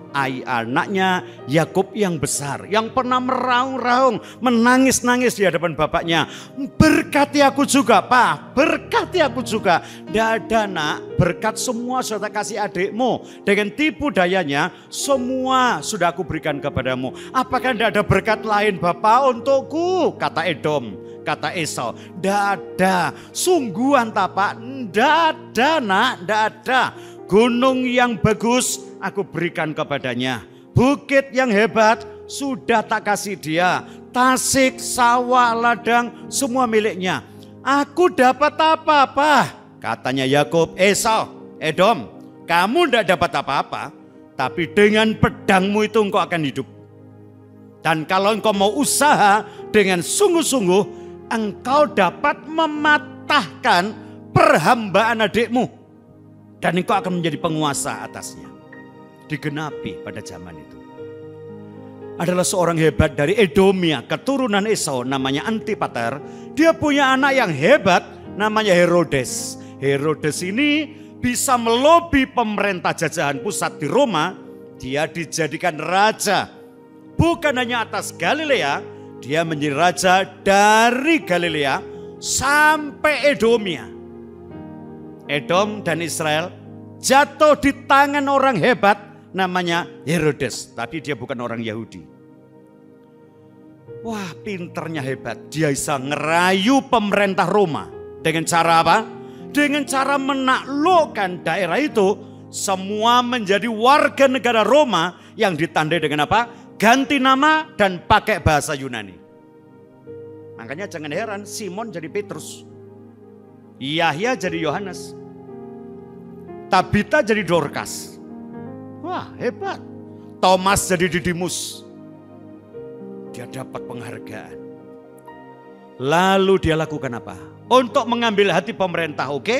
anaknya Yakub yang besar, yang pernah meraung-raung, menangis-nangis di hadapan bapaknya. Berkati aku juga Pak, berkati aku juga. Tidak ada nak, berkat semua sudah kasih adikmu. Dengan tipu dayanya semua sudah aku berikan kepadamu. Apakah tidak ada berkat lain Bapak untukku? Kata Edom, kata Esau. Tidak ada, sungguhan tak Pak? Tidak ada nak, tidak ada. Gunung yang bagus aku berikan kepadanya. Bukit yang hebat sudah tak kasih dia. Tasik, sawah, ladang semua miliknya. Aku dapat apa-apa? Katanya Yakub, Esau, Edom, kamu tidak dapat apa-apa. Tapi dengan pedangmu itu engkau akan hidup. Dan kalau engkau mau usaha dengan sungguh-sungguh, engkau dapat mematahkan perhambaan adikmu. Dan engkau akan menjadi penguasa atasnya. Digenapi pada zaman itu. Adalah seorang hebat dari Edomia, keturunan Esau, namanya Antipater. Dia punya anak yang hebat, namanya Herodes. Herodes ini bisa melobi pemerintah jajahan pusat di Roma. Dia dijadikan raja. Bukan hanya atas Galilea, dia menjadi raja dari Galilea sampai Edomia. Edom dan Israel jatuh di tangan orang hebat namanya Herodes. Tapi dia bukan orang Yahudi. Wah, pinternya hebat. Dia bisa ngerayu pemerintah Roma. Dengan cara apa? Dengan cara menaklukkan daerah itu. Semua menjadi warga negara Roma yang ditandai dengan apa? Ganti nama dan pakai bahasa Yunani. Makanya jangan heran Simon jadi Petrus. Yahya jadi Yohanes. Tabita jadi Dorcas. Wah, hebat. Thomas jadi Didimus. Dia dapat penghargaan. Lalu dia lakukan apa? Untuk mengambil hati pemerintah, oke?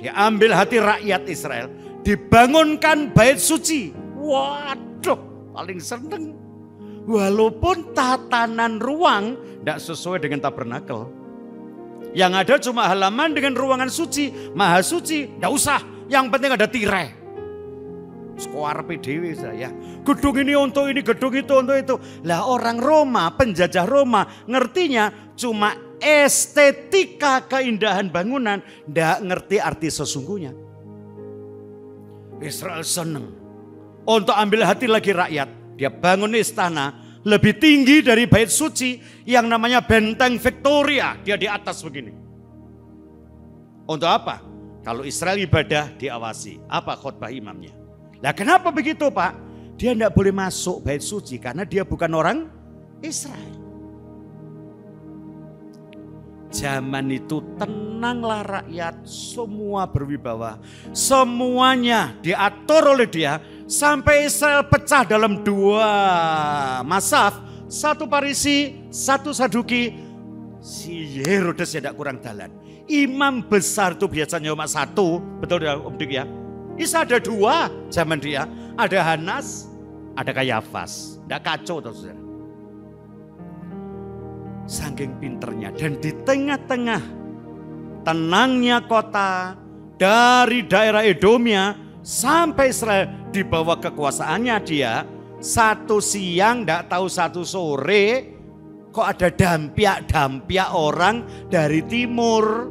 Dia ambil hati rakyat Israel. Dibangunkan bait suci. Waduh, paling seneng. Walaupun tatanan ruang tidak sesuai dengan tabernakel. Yang ada cuma halaman dengan ruangan suci, maha suci, tidak usah. Yang penting ada tirai. Sekolah PDW saya. Gedung ini untuk ini, gedung itu untuk itu. Lah orang Roma, penjajah Roma, ngertinya cuma estetika keindahan bangunan, tidak ngerti arti sesungguhnya. Israel senang untuk ambil hati lagi rakyat. Dia bangun istana lebih tinggi dari bait suci yang namanya benteng Victoria. Dia di atas begini. Untuk apa? Kalau Israel ibadah diawasi. Apa khotbah imamnya? Nah kenapa begitu Pak? Dia tidak boleh masuk bait suci karena dia bukan orang Israel. Zaman itu tenanglah rakyat, semua berwibawa. Semuanya diatur oleh dia sampai Israel pecah dalam dua mazhab. Satu Parisi, satu Saduki. Si Herodes tidak kurang dalan. imam besar itu biasanya cuma satu, betul ya Om Dik ya? Isa ada dua zaman dia, ada Hanas, ada Kayafas. Tidak kacau tuh saudara. Saking pinternya dan di tengah-tengah tenangnya kota dari daerah Edomia sampai Israel di bawah kekuasaannya dia, satu siang tidak tahu satu sore kok ada dampiak-dampiak orang dari timur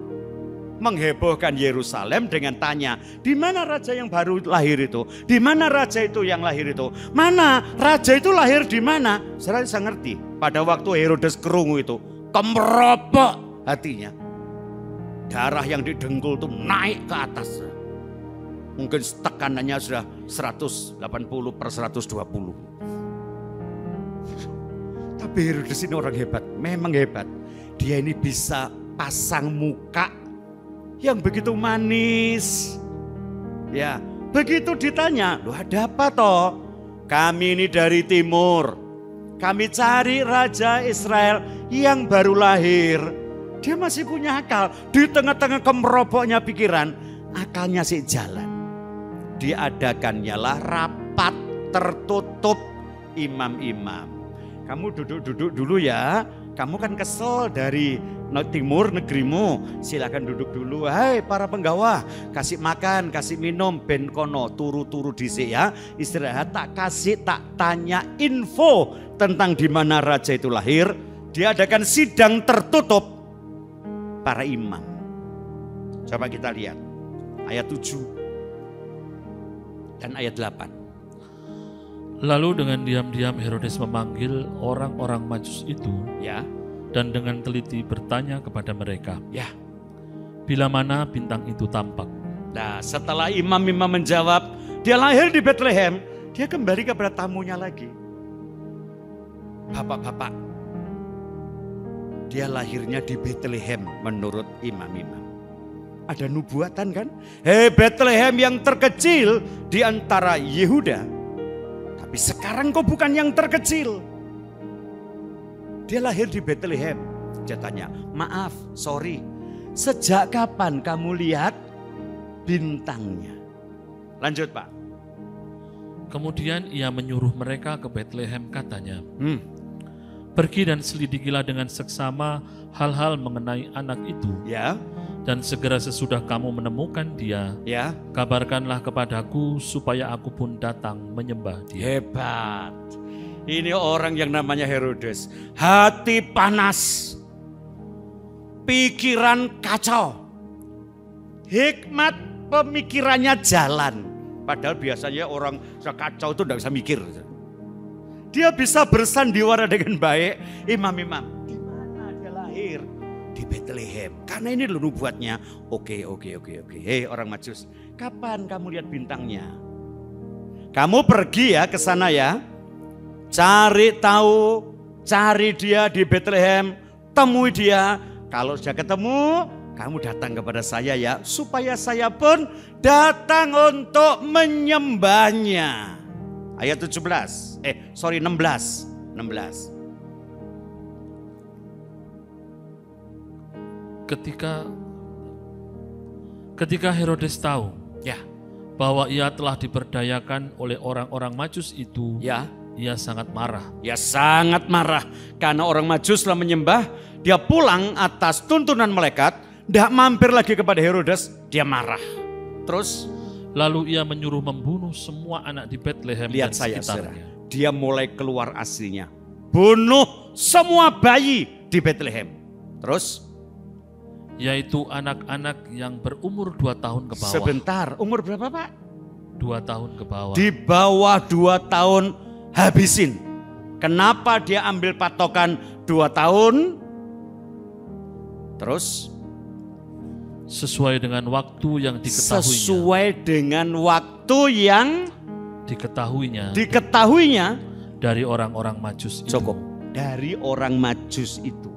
menghebohkan Yerusalem dengan tanya, di mana raja yang baru lahir itu? Di mana raja itu yang lahir itu? Mana raja itu lahir di mana? Saya ngerti. Pada waktu Herodes kerungu itu, kemeropok hatinya. Darah yang di dengkul itu naik ke atas. Mungkin tekanannya sudah 180/120. Tapi Herodes ini orang hebat, memang hebat. Dia ini bisa pasang muka yang begitu manis. Ya, begitu ditanya, "Loh, ada apa toh?" "Kami ini dari timur. Kami cari raja Israel yang baru lahir." Dia masih punya akal. Di tengah-tengah kemeroboknya pikiran, akalnya sih jalan. Diadakannya lah rapat tertutup imam-imam. "Kamu duduk-duduk dulu ya. Kamu kan kesel dari timur negerimu. Silakan duduk dulu. Hai para penggawa, kasih makan, kasih minum, ben kono turu-turu dhisik ya. Istirahat, tak tanya info tentang di mana raja itu lahir." Diadakan sidang tertutup para imam. Coba kita lihat ayat 7 dan ayat 8. Lalu dengan diam-diam Herodes memanggil orang-orang Majus itu, Ya, dan dengan teliti bertanya kepada mereka, ya. bila mana bintang itu tampak. Nah, setelah imam-imam menjawab, dia lahir di Bethlehem, dia kembali kepada tamunya lagi. Bapak-bapak, dia lahirnya di Bethlehem menurut imam-imam. Ada nubuatan kan? Hei Bethlehem yang terkecil di antara Yehuda. Tapi sekarang kau bukan yang terkecil. Dia lahir di Bethlehem. Dia tanya, "Maaf, sorry. Sejak kapan kamu lihat bintangnya?" Lanjut Pak. Kemudian ia menyuruh mereka ke Bethlehem, katanya, "Pergi dan selidikilah dengan seksama hal-hal mengenai anak itu. Ya. Dan segera sesudah kamu menemukan dia, Ya. kabarkanlah kepadaku supaya aku pun datang menyembah dia." Hebat. Ini orang yang namanya Herodes. Hati panas. Pikiran kacau. Hikmat pemikirannya jalan. Padahal biasanya orang kacau itu tidak bisa mikir. Dia bisa bersandiwara dengan baik. Imam-imam, di mana dia lahir? Di Bethlehem. Karena ini loh nubuatnya. Oke. Hei orang Majus, kapan kamu lihat bintangnya? Kamu pergi ya ke sana ya. Cari tahu, cari dia di Bethlehem, temui dia. Kalau sudah ketemu, kamu datang kepada saya ya, supaya saya pun datang untuk menyembahnya. Ayat 16. 16. Ketika Herodes tahu, Ya. bahwa ia telah diperdayakan oleh orang-orang Majus itu, Ya. ia sangat marah. Ya sangat marah karena orang Majus telah menyembah. Dia pulang atas tuntunan malaikat, tidak mampir lagi kepada Herodes, dia marah. Terus Lalu ia menyuruh membunuh semua anak di Bethlehem lihat dan saya, sekitarnya. saudara. Dia mulai keluar aslinya. Bunuh semua bayi di Bethlehem. Terus Yaitu anak-anak yang berumur 2 tahun ke bawah. sebentar, umur berapa Pak? 2 tahun ke bawah. Di bawah 2 tahun habisin. Kenapa dia ambil patokan 2 tahun? Terus Sesuai dengan waktu yang diketahuinya. sesuai dengan waktu yang diketahuinya dari orang-orang Majus itu. cukup dari orang Majus itu.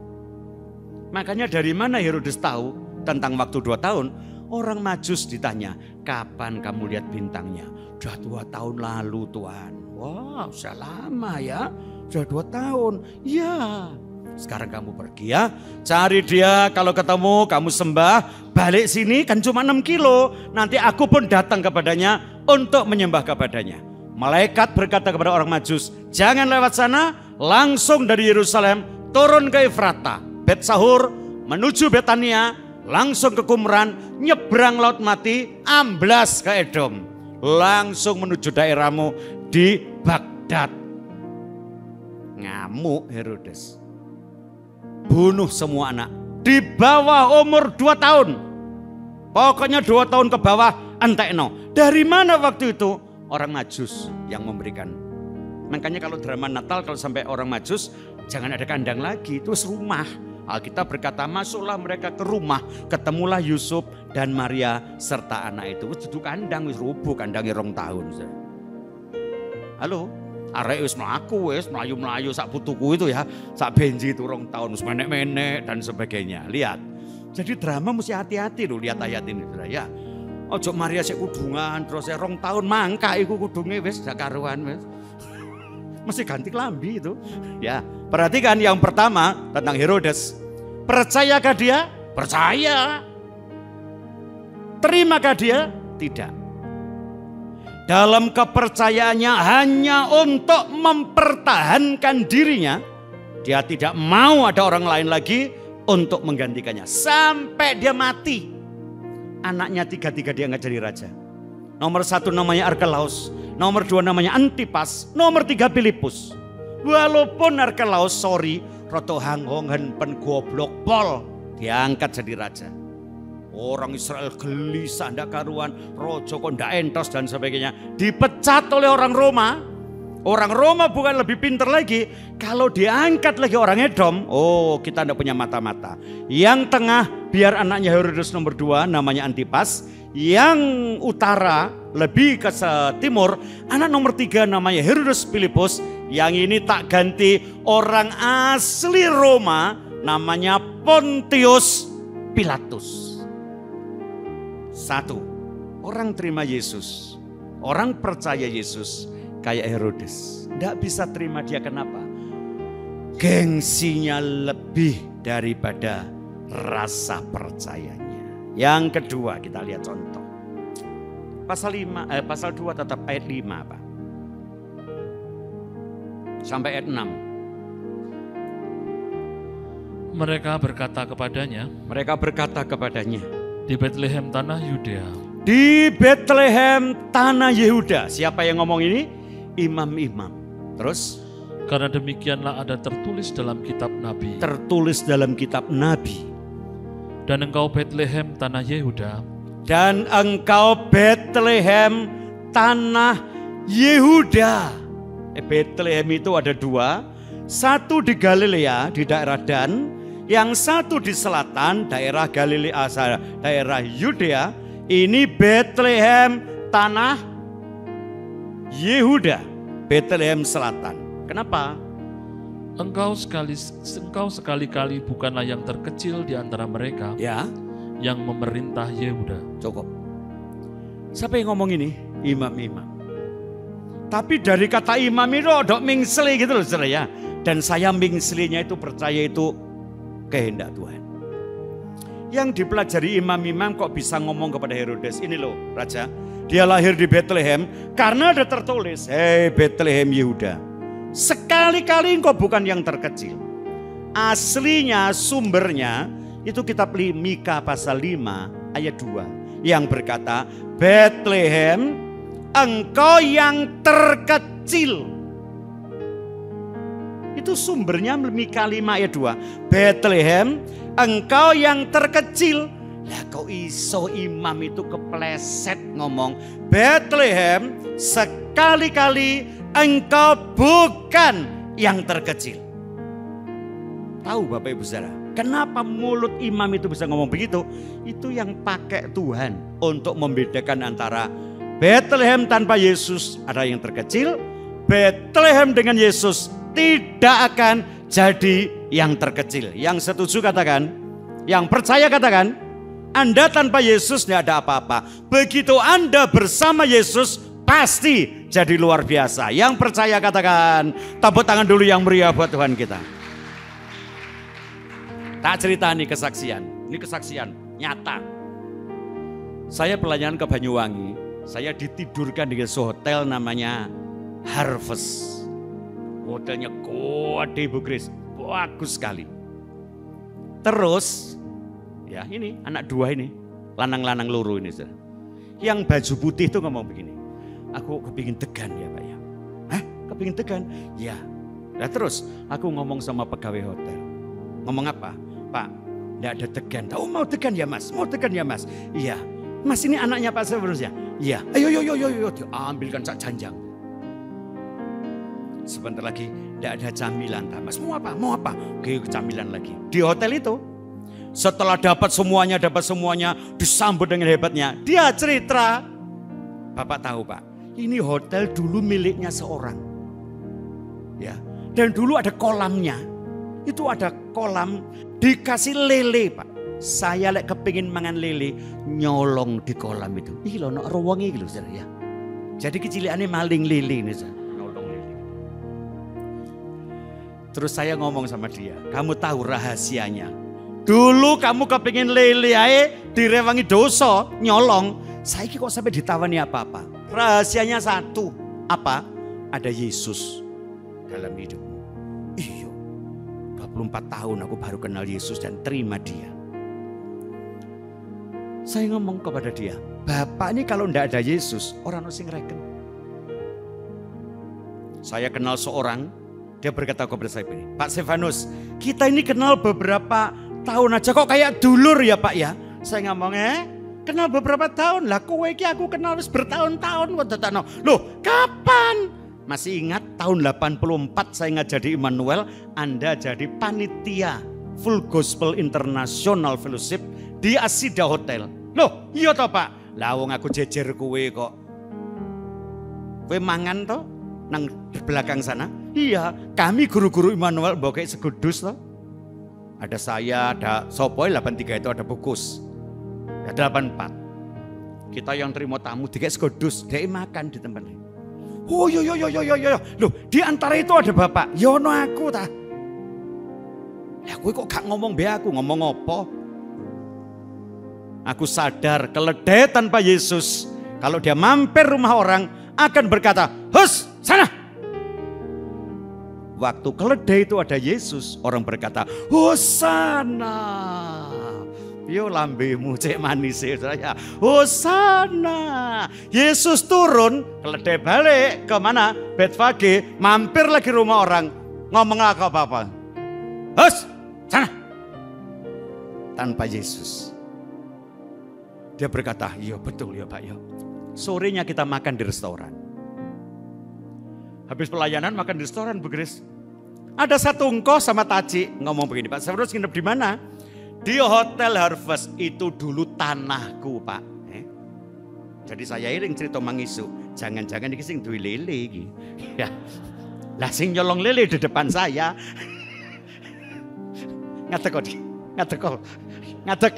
Makanya dari mana Herodes tahu tentang waktu 2 tahun? Orang Majus ditanya, "Kapan kamu lihat bintangnya?" "Sudah 2 tahun lalu Tuhan." "Wah, sudah lama ya. Sudah 2 tahun." "Ya." Sekarang kamu pergi ya, cari dia, kalau ketemu kamu sembah, balik sini kan cuma 6 kilo. Nanti aku pun datang kepadanya untuk menyembah kepadanya. Malaikat berkata kepada orang Majus, jangan lewat sana, langsung dari Yerusalem turun ke Efrata, Bet Sahur, menuju Betania, langsung ke Qumran, nyebrang Laut Mati, amblas ke Edom. Langsung menuju daerahmu di Baghdad. Ngamuk Herodes. Bunuh semua anak di bawah umur 2 tahun. Pokoknya 2 tahun ke bawah entekno. Dari mana waktu itu? Orang Majus yang memberikan. Makanya kalau drama Natal kalau sampai orang Majus jangan ada kandang lagi, itu rumah. Alkitab berkata masuklah mereka ke rumah, ketemulah Yusuf dan Maria serta anak itu. Wis duduk kandang wis rubuh kandange 2 tahun. Halo? Arek wis mlayu-mlayu sak putuku itu ya, sak benji itu 2 tahun wis menek-menek dan sebagainya. Lihat. Jadi drama mesti hati-hati loh lihat ayat ini Saudara ya. Ojo Maria sik kudungan terus 2 tahun mangka iku kudunge wis gak karuan wis. Mesti ganti klambi itu. Ya, perhatikan yang pertama tentang Herodes. Percayakah dia? Percaya. Terimakah dia? Tidak. Dalam kepercayaannya hanya untuk mempertahankan dirinya, dia tidak mau ada orang lain lagi untuk menggantikannya. Sampai dia mati. Anaknya 3 dia nggak jadi raja. Nomor 1 namanya Arkelaus, nomor 2 namanya Antipas, nomor 3 Filipus. Walaupun Arkelaus roto hangongan pen goblok pol, diangkat jadi raja. Orang Israel gelisah ndak karuan, rojo kok ndak entos dan sebagainya. Dipecat oleh orang Roma. Orang Roma bukan lebih pintar lagi. Kalau diangkat lagi orang Edom, oh kita ndak punya mata-mata. Yang tengah biar anaknya Herodes nomor 2 namanya Antipas. Yang utara lebih ke timur anak nomor 3 namanya Herodes Filipus. Yang ini tak ganti orang asli Roma namanya Pontius Pilatus. 1. Orang terima Yesus, orang percaya Yesus kayak Herodes. Tidak bisa terima dia kenapa? Gengsinya lebih daripada rasa percayanya. Yang kedua kita lihat contoh. Pasal 2 tetap ayat 5 Pak. Sampai ayat 6. Mereka berkata kepadanya, di Betlehem tanah Yudea. Di Betlehem tanah Yehuda. Siapa yang ngomong ini? Imam-imam. Terus? Karena demikianlah ada tertulis dalam kitab Nabi. Tertulis dalam kitab Nabi. Dan engkau Betlehem tanah Yehuda. Dan engkau Betlehem tanah Yehuda. Betlehem itu ada 2. Satu di Galilea di daerah Dan. Yang satu di selatan daerah Galilea, daerah Yudea. Ini Betlehem tanah Yehuda, Betlehem selatan. Kenapa? Engkau sekali-kali bukanlah yang terkecil di antara mereka, ya, yang memerintah Yehuda. Cukup. Siapa yang ngomong ini? Imam-imam. Tapi dari kata imam itu ada mingsli gitu loh saudara ya. Dan saya mingslinya itu percaya itu kehendak Tuhan. Yang dipelajari imam-imam kok bisa ngomong kepada Herodes, ini loh raja, dia lahir di Betlehem karena ada tertulis, hei Betlehem Yehuda, sekali-kali engkau bukan yang terkecil. Aslinya sumbernya itu kitab Mika pasal 5 ayat 2 yang berkata, Betlehem engkau yang terkecil. Itu sumbernya Mika 5 ayat 2. Betlehem engkau yang terkecil. Lah kok iso imam itu kepleset ngomong Betlehem sekali-kali engkau bukan yang terkecil. Tahu Bapak Ibu Saudara, kenapa mulut imam itu bisa ngomong begitu? Itu yang pakai Tuhan untuk membedakan antara Betlehem tanpa Yesus ada yang terkecil, Betlehem dengan Yesus tidak akan jadi yang terkecil. Yang setuju katakan, yang percaya katakan, Anda tanpa Yesus tidak ada apa-apa. Begitu Anda bersama Yesus pasti jadi luar biasa. Yang percaya katakan, tepuk tangan dulu yang meriah buat Tuhan kita. Tak cerita nih kesaksian. Ini kesaksian nyata. Saya pelayanan ke Banyuwangi. Saya ditidurkan di hotel namanya Harvest. Hotelnya gede Bu Kris. Bagus sekali. Terus, ya ini anak dua ini. Lanang-lanang loro ini. Yang baju putih itu ngomong begini. Aku kepingin tegan ya Pak ya. Hah? Kepingin tegan? Ya. Nah terus aku ngomong sama pegawai hotel. Ngomong apa? Pak, enggak ada tegan. Oh mau tegan ya Mas? Mau tegan ya Mas? Iya. Mas ini anaknya Pak sebenarnya? Iya. Ayo. Diambilkan sak janjang. Sebentar lagi enggak ada camilan. Mas mau apa? Mau apa? Oke camilan lagi. Di hotel itu. Setelah dapat semuanya, disambut dengan hebatnya. Dia cerita. Bapak tahu Pak, ini hotel dulu miliknya seorang. Ya. Dan dulu ada kolamnya. Itu ada kolam dikasih lele Pak. Saya lek kepingin mangan lele nyolong di kolam itu. Ih lho nek ruwenge iki lho ya. Jadi kecilikane maling lele ini nyolong lele. Terus saya ngomong sama dia, kamu tahu rahasianya. Dulu kamu kepingin lele ae direwangi dosa, nyolong. Saiki kok sampai ditawani apa-apa. Rahasianya satu, apa? Ada Yesus dalam hidupmu. Iya. 24 tahun aku baru kenal Yesus dan terima dia. Saya ngomong kepada dia, Bapak ini kalau tidak ada Yesus, orang sing reken. Saya kenal seorang, dia berkata kepada saya ini, Pak Stefanus, kita ini kenal beberapa tahun aja kok kayak dulur ya Pak ya. Saya ngomong, kenal beberapa tahun lah, kowe iki aku kenal bertahun-tahun. Loh kapan? Masih ingat tahun 84 saya ngajar di Immanuel, Anda jadi panitia Full Gospel International Fellowship di Asida Hotel. Loh iya toh Pak? Lah wong aku jejer kowe kok. Kowe mangan toh nang di belakang sana? Iya, kami guru-guru Immanuel bawa kayak segudus toh. Ada saya, ada Sopoy 83 itu ada Bukus. Ada 84. Kita yang terima tamu dikek segudus, dia makan di tempat ini. Oh yo. Loh, di antara itu ada Bapak. Yono aku ta. Ya kowe kok gak ngomong be aku, ngomong apa? Aku sadar keledai tanpa Yesus, kalau dia mampir rumah orang akan berkata, "Hus, sana." Waktu keledai itu ada Yesus, orang berkata, "Hosana." Yo lambemu cek manis ya. Hosana. Yesus turun, keledai balik ke mana? Betfage, mampir lagi rumah orang, ngomong apa-apa. Hus, sana. Tanpa Yesus. Dia berkata, iya betul ya Pak ya. Sorenya kita makan di restoran. Habis pelayanan makan di restoran Bu Grace. Ada satu engkau sama Taci ngomong begini, Pak Stefanus nginep di mana? Di Hotel Harvest. Itu dulu tanahku Pak. Jadi saya iring cerita mangisu. Jangan-jangan ini sing duwe lele iki. Ya. Lah sing nyolong lele di depan saya. Ngadek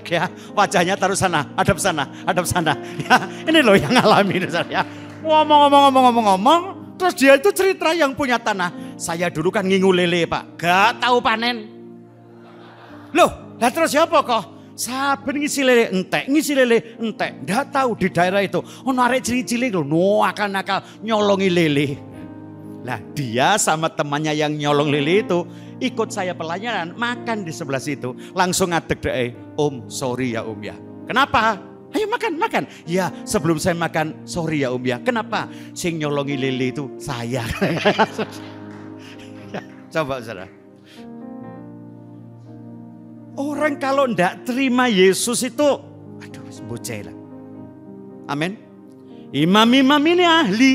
ya. Wajahnya taruh sana, hadap sana. Ya, ini loh yang ngalamin saya. Ngomong. Terus dia itu cerita yang punya tanah. Saya dulu kan ngingu lele Pak. Gak tahu panen. Loh, lah terus siapa kok? Saben ngisi lele entek. Nggak tahu di daerah itu. Oh narik cilik-cilik loh, nakal-nakal nyolongi lele. Lah dia sama temannya yang nyolong lele itu ikut saya pelayanan, makan di sebelah situ. Langsung ngadeg deh, Om sorry ya Om ya. Kenapa? Ayo makan. Ya sebelum saya makan, sorry ya Om ya. Kenapa? Sing nyolongi lele itu saya. Coba saudara. Orang kalau ndak terima Yesus itu, aduh bocah lah. Amin. Imam-imam ini ahli.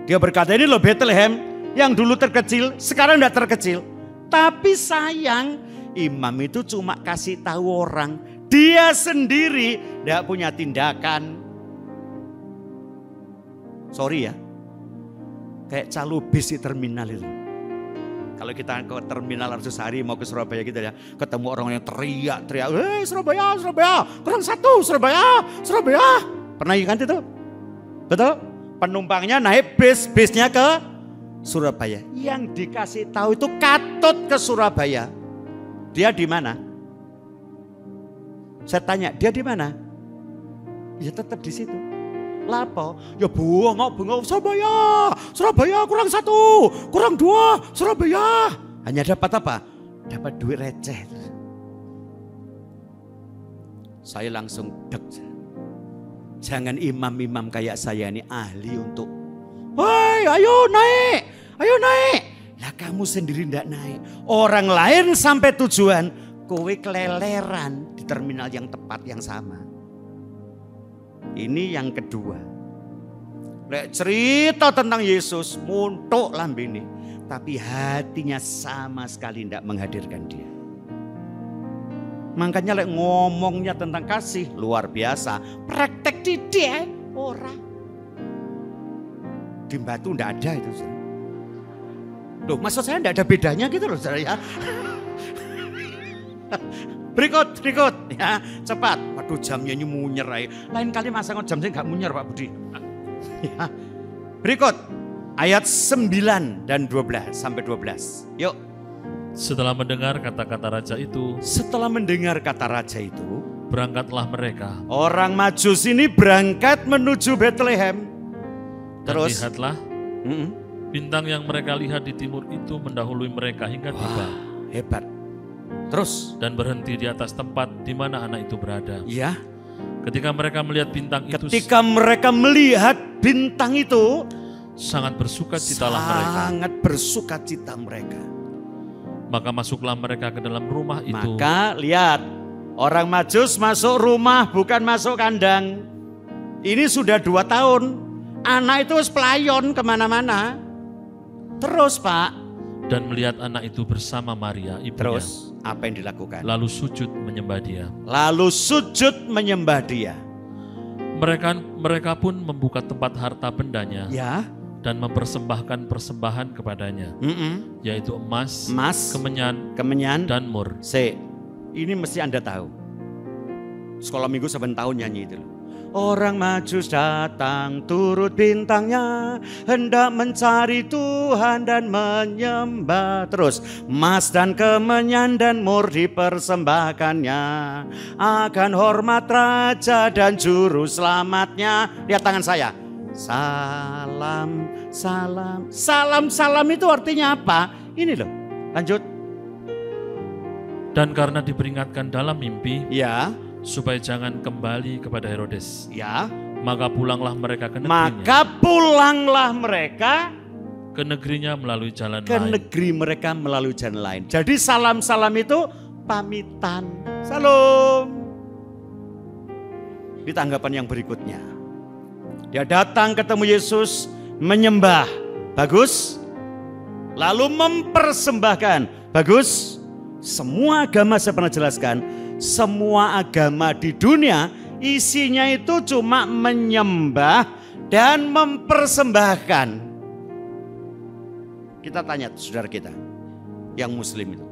Dia berkata ini loh Bethlehem yang dulu terkecil, sekarang ndak terkecil. Tapi sayang, imam itu cuma kasih tahu orang, dia sendiri ndak punya tindakan. Sorry ya, kayak calo bis di terminal itu. Kalau kita ke terminal Arjosari mau ke Surabaya gitu ya, ketemu orang yang teriak-teriak, Surabaya, kurang satu, Surabaya. Pernah ingat itu? Betul? Penumpangnya naik bisnya ke Surabaya. Yang dikasih tahu itu katut ke Surabaya. Dia di mana? Saya tanya, dia di mana? Ya tetap di situ. Lapo? Ya bengok Surabaya kurang 1, kurang 2, Surabaya. Hanya dapat apa? Dapat duit receh. Saya langsung dek. Jangan imam-imam kayak saya ini ahli untuk, woi ayo naik. Lah kamu sendiri ndak naik. Orang lain sampai tujuan, kowe keleleran di terminal yang tepat yang sama. Ini yang kedua. Lek cerita tentang Yesus, muntuk lambene, tapi hatinya sama sekali ndak menghadirkan dia. Makanya lek ngomongnya tentang kasih luar biasa, praktek di dia ora. Di Batu ndak ada itu. Loh, maksud saya ndak ada bedanya gitu loh saya. Berikut ya, cepat. Waduh, jamnya ini munyer aja. Lain kali masa jam saya nggak munyer Pak Budi. Ya. Berikut ayat 9 dan 12 sampai 12. Yuk. Setelah mendengar kata-kata raja itu, berangkatlah mereka. Orang Majus ini berangkat menuju Bethlehem. Terus lihatlah, bintang yang mereka lihat di timur itu mendahului mereka hingga tiba. Hebat. Terus dan berhenti di atas tempat di mana anak itu berada. Ya. Ketika mereka melihat bintang itu, sangat bersukacitalah mereka. Maka masuklah mereka ke dalam rumah itu. Maka lihat, orang Majus masuk rumah bukan masuk kandang. Ini sudah 2 tahun. Anak itu pelayon kemana-mana. Terus Pak. Dan melihat anak itu bersama Maria ibunya. Terus apa yang dilakukan? Lalu sujud menyembah dia. Mereka pun membuka tempat harta bendanya. Ya. Dan mempersembahkan persembahan kepadanya. Yaitu emas, kemenyan, dan mur. Ini mesti Anda tahu. Sekolah minggu saben tahun nyanyi itu. Orang Majus datang turut bintangnya, hendak mencari Tuhan dan menyembah. Terus, emas dan kemenyan dan mur dipersembahkannya akan hormat raja dan juru selamatnya. Lihat tangan saya. Salam itu artinya apa? Ini loh, lanjut. Dan karena diperingatkan dalam mimpi, ya, supaya jangan kembali kepada Herodes, ya, maka pulanglah mereka ke negerinya melalui jalan lain. Jadi salam itu pamitan. Salam. Di tanggapan yang berikutnya, dia datang ketemu Yesus, menyembah, bagus. Lalu mempersembahkan, bagus. Semua agama saya pernah jelaskan, semua agama di dunia isinya itu cuma menyembah dan mempersembahkan. Kita tanya saudara kita yang muslim itu,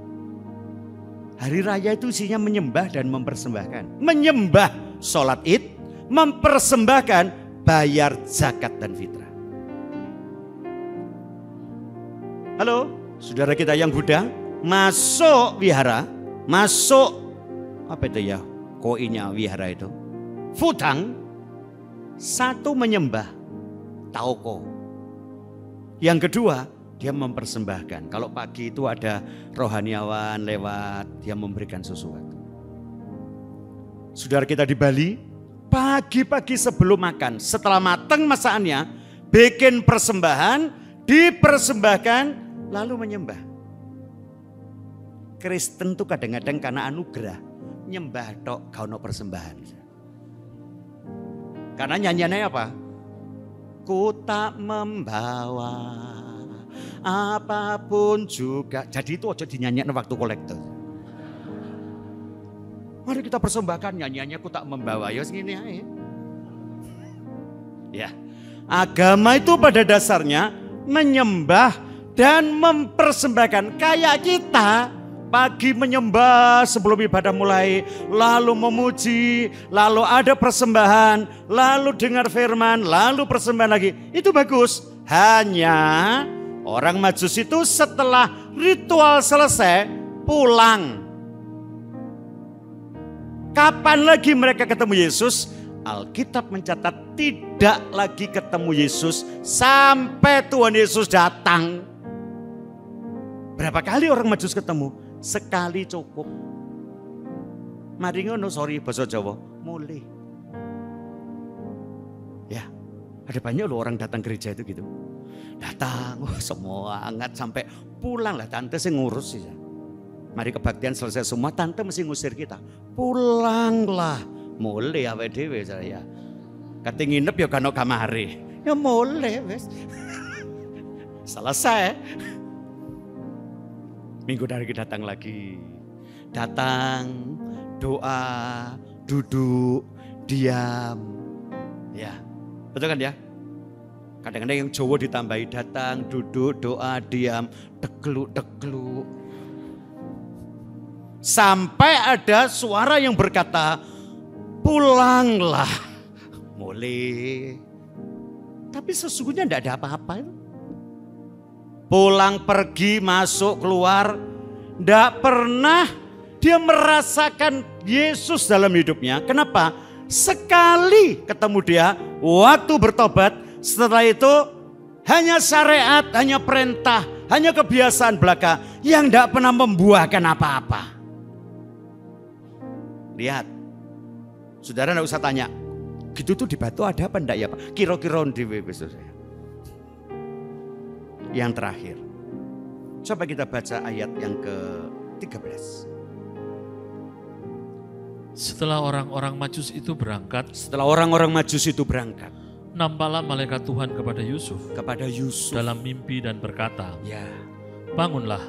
hari raya itu isinya menyembah dan mempersembahkan. Menyembah sholat id, mempersembahkan bayar zakat dan fitrah. Halo, saudara kita yang Buddha, masuk wihara, masuk apa itu ya, koinya wihara itu, futang, satu menyembah, taoko. Yang kedua, dia mempersembahkan. Kalau pagi itu ada rohaniawan lewat, dia memberikan sesuatu. Saudara kita di Bali, pagi-pagi sebelum makan, setelah matang masakannya, bikin persembahan, dipersembahkan, lalu menyembah. Kristen tuh kadang-kadang karena anugerah, nyembah tok gak ono persembahan. Karena nyanyiannya apa? Ku tak membawa apapun juga. Jadi itu aja dinyanyikan waktu kolektor. Mari kita persembahkan, nyanyiannya ku tak membawa. Ya segini aja. Ya. Agama itu pada dasarnya menyembah dan mempersembahkan. Kayak kita pagi menyembah sebelum ibadah mulai, lalu memuji, lalu ada persembahan, lalu dengar firman, lalu persembahan lagi. Itu bagus. Hanya orang Majus itu setelah ritual selesai pulang. Kapan lagi mereka ketemu Yesus? Alkitab mencatat tidak lagi ketemu Yesus sampai Tuhan Yesus datang. Berapa kali orang Majus ketemu? Sekali cukup. Mari ngono, sorry bahasa Jawa, mulai. Ya, ada banyak loh orang datang gereja itu gitu. Datang, semua hangat sampai pulang lah. Tante sih ngurus sih. Mari kebaktian selesai semua, tante mesti ngusir kita. Pulanglah, mulai awake dhewe saya. Kate nginep ya kano kamare. Ya mulai wes. Selesai. Minggu dari datang lagi. Datang, doa, duduk, diam. Ya, betul kan ya? Kadang-kadang yang Jawa ditambahi datang, duduk, doa, diam, degluk. Sampai ada suara yang berkata, pulanglah. Mulai. Tapi sesungguhnya tidak ada apa-apa. Pulang, pergi, masuk, keluar. Tidak pernah dia merasakan Yesus dalam hidupnya. Kenapa? Sekali ketemu dia, waktu bertobat, setelah itu hanya syariat, hanya perintah, hanya kebiasaan belaka yang tidak pernah membuahkan apa-apa. Lihat, saudara tidak usah tanya, gitu tuh di Batu ada apa enggak ya Pak? Kira-kira di besok saya. Yang terakhir, coba kita baca ayat yang ke-13. Setelah orang-orang Majus itu berangkat, nampaklah malaikat Tuhan kepada Yusuf dalam mimpi dan berkata, ya, bangunlah,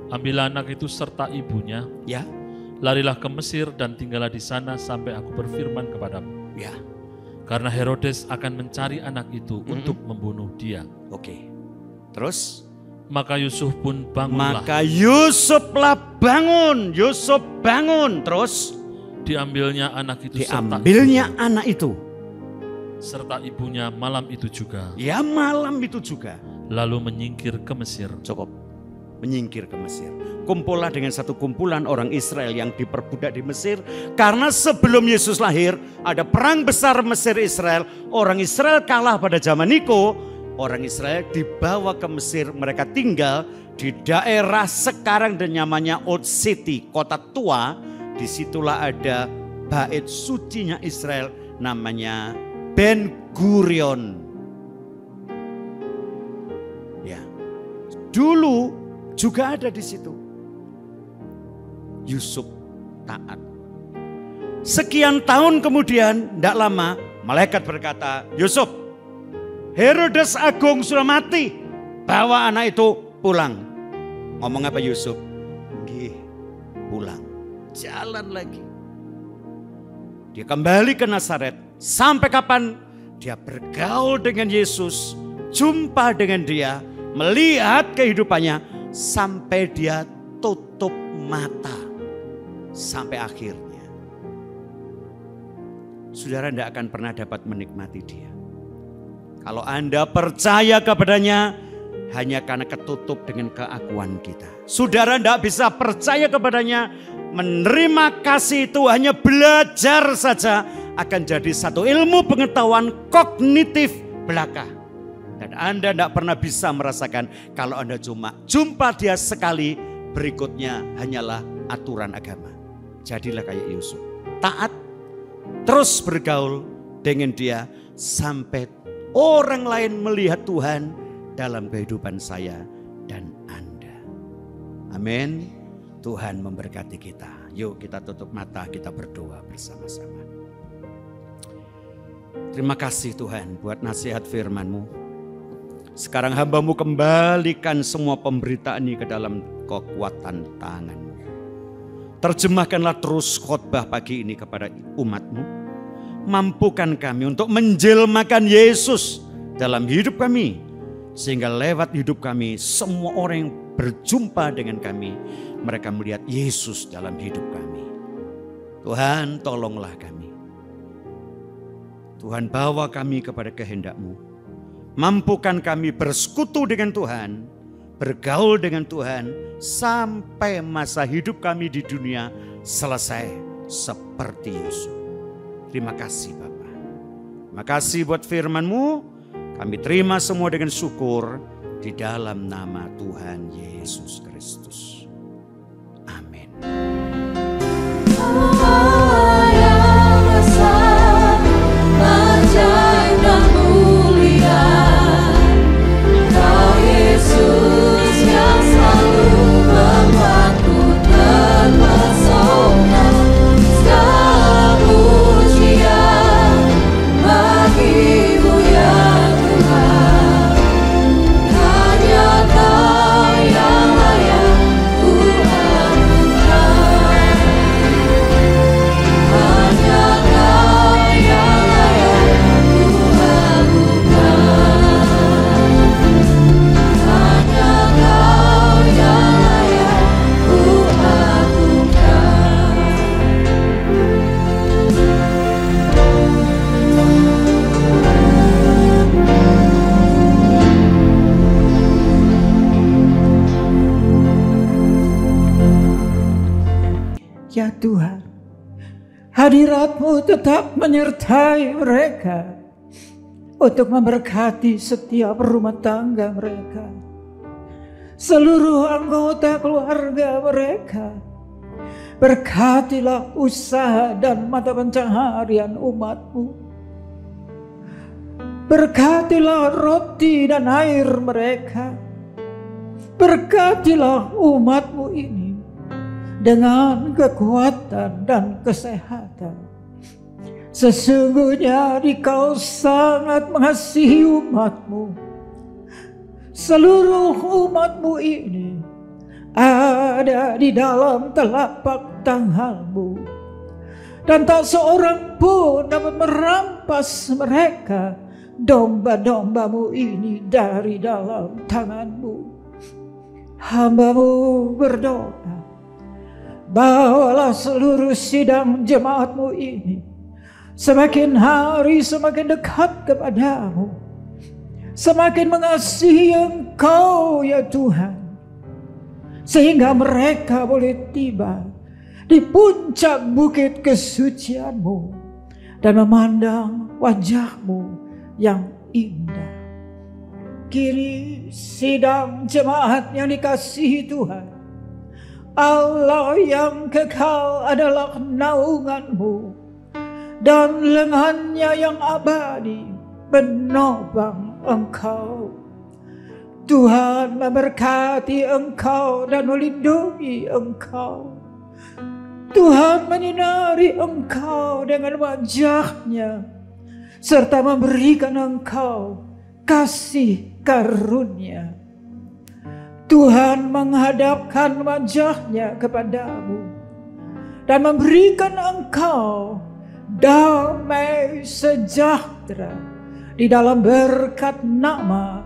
ambillah anak itu serta ibunya, ya, larilah ke Mesir dan tinggallah di sana sampai aku berfirman kepadamu. ya. Karena Herodes akan mencari anak itu untuk membunuh dia. Oke. Terus? Maka Yusuf pun bangunlah. Yusuflah bangun. Yusuf bangun. Terus? Diambilnya anak itu serta ibunya malam itu juga. Ya, malam itu juga. Lalu menyingkir ke Mesir. Cukup. Menyingkir ke Mesir. Kumpullah dengan satu kumpulan orang Israel yang diperbudak di Mesir. Karena sebelum Yesus lahir ada perang besar Mesir-Israel. Orang Israel kalah pada zaman Niko. Orang Israel dibawa ke Mesir. Mereka tinggal di daerah sekarang dan namanya Old City, kota tua. Disitulah ada bait sucinya Israel namanya Ben Gurion. Ya, dulu juga ada di situ. Yusuf taat. Sekian tahun kemudian, tidak lama, malaikat berkata, Yusuf, Herodes Agung sudah mati, bawa anak itu pulang. Ngomong apa Yusuf? Nggih, pulang. Jalan lagi. Dia kembali ke Nazaret. Sampai kapan? Dia bergaul dengan Yesus, jumpa dengan dia, melihat kehidupannya, sampai dia tutup mata. Sampai akhirnya. Saudara tidak akan pernah dapat menikmati dia. Kalau Anda percaya kepadanya, hanya karena ketutup dengan keakuan kita. Saudara tidak bisa percaya kepadanya, menerima kasih itu hanya belajar saja, akan jadi satu ilmu pengetahuan kognitif belaka. Dan Anda tidak pernah bisa merasakan kalau Anda cuma jumpa dia sekali, berikutnya hanyalah aturan agama. Jadilah kayak Yusuf. Taat, terus bergaul dengan dia sampai orang lain melihat Tuhan dalam kehidupan saya dan Anda. Amin. Tuhan memberkati kita. Yuk kita tutup mata, kita berdoa bersama-sama. Terima kasih Tuhan buat nasihat firman-Mu. Sekarang hamba-Mu kembalikan semua pemberitaan ini ke dalam kekuatan tangan-Mu. Terjemahkanlah terus khotbah pagi ini kepada umat-Mu. Mampukan kami untuk menjelmakan Yesus dalam hidup kami. Sehingga lewat hidup kami semua orang yang berjumpa dengan kami, mereka melihat Yesus dalam hidup kami. Tuhan tolonglah kami. Tuhan bawa kami kepada kehendak-Mu. Mampukan kami bersekutu dengan Tuhan, bergaul dengan Tuhan sampai masa hidup kami di dunia selesai. seperti Yusuf. Terima kasih Bapa. Terima kasih buat firman-Mu. Kami terima semua dengan syukur di dalam nama Tuhan Yesus Kristus. Amin. Ya Tuhan, hadirat-Mu tetap menyertai mereka untuk memberkati setiap rumah tangga mereka, seluruh anggota keluarga mereka. Berkatilah usaha dan mata pencaharian umat-Mu. Berkatilah roti dan air mereka. Berkatilah umat-Mu ini dengan kekuatan dan kesehatan. Sesungguhnya Engkau sangat mengasihi umat-Mu. Seluruh umat-Mu ini ada di dalam telapak tangan-Mu, dan tak seorang pun dapat merampas mereka, domba-domba-Mu ini, dari dalam tangan-Mu. Hamba-Mu berdoa, bawalah seluruh sidang jemaat-Mu ini semakin hari semakin dekat kepadamu, semakin mengasihi Engkau ya Tuhan, sehingga mereka boleh tiba di puncak bukit kesucian-Mu dan memandang wajah-Mu yang indah. Kini sidang jemaat yang dikasihi Tuhan, Allah yang kekal adalah naungan-Mu, dan lengannya yang abadi menopang Engkau. Tuhan memberkati Engkau dan melindungi Engkau. Tuhan menyinari Engkau dengan wajah-Nya, serta memberikan Engkau kasih karunia. Tuhan menghadapkan wajah-Nya kepadamu dan memberikan engkau damai sejahtera di dalam berkat nama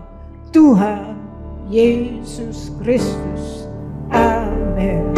Tuhan Yesus Kristus. Amin.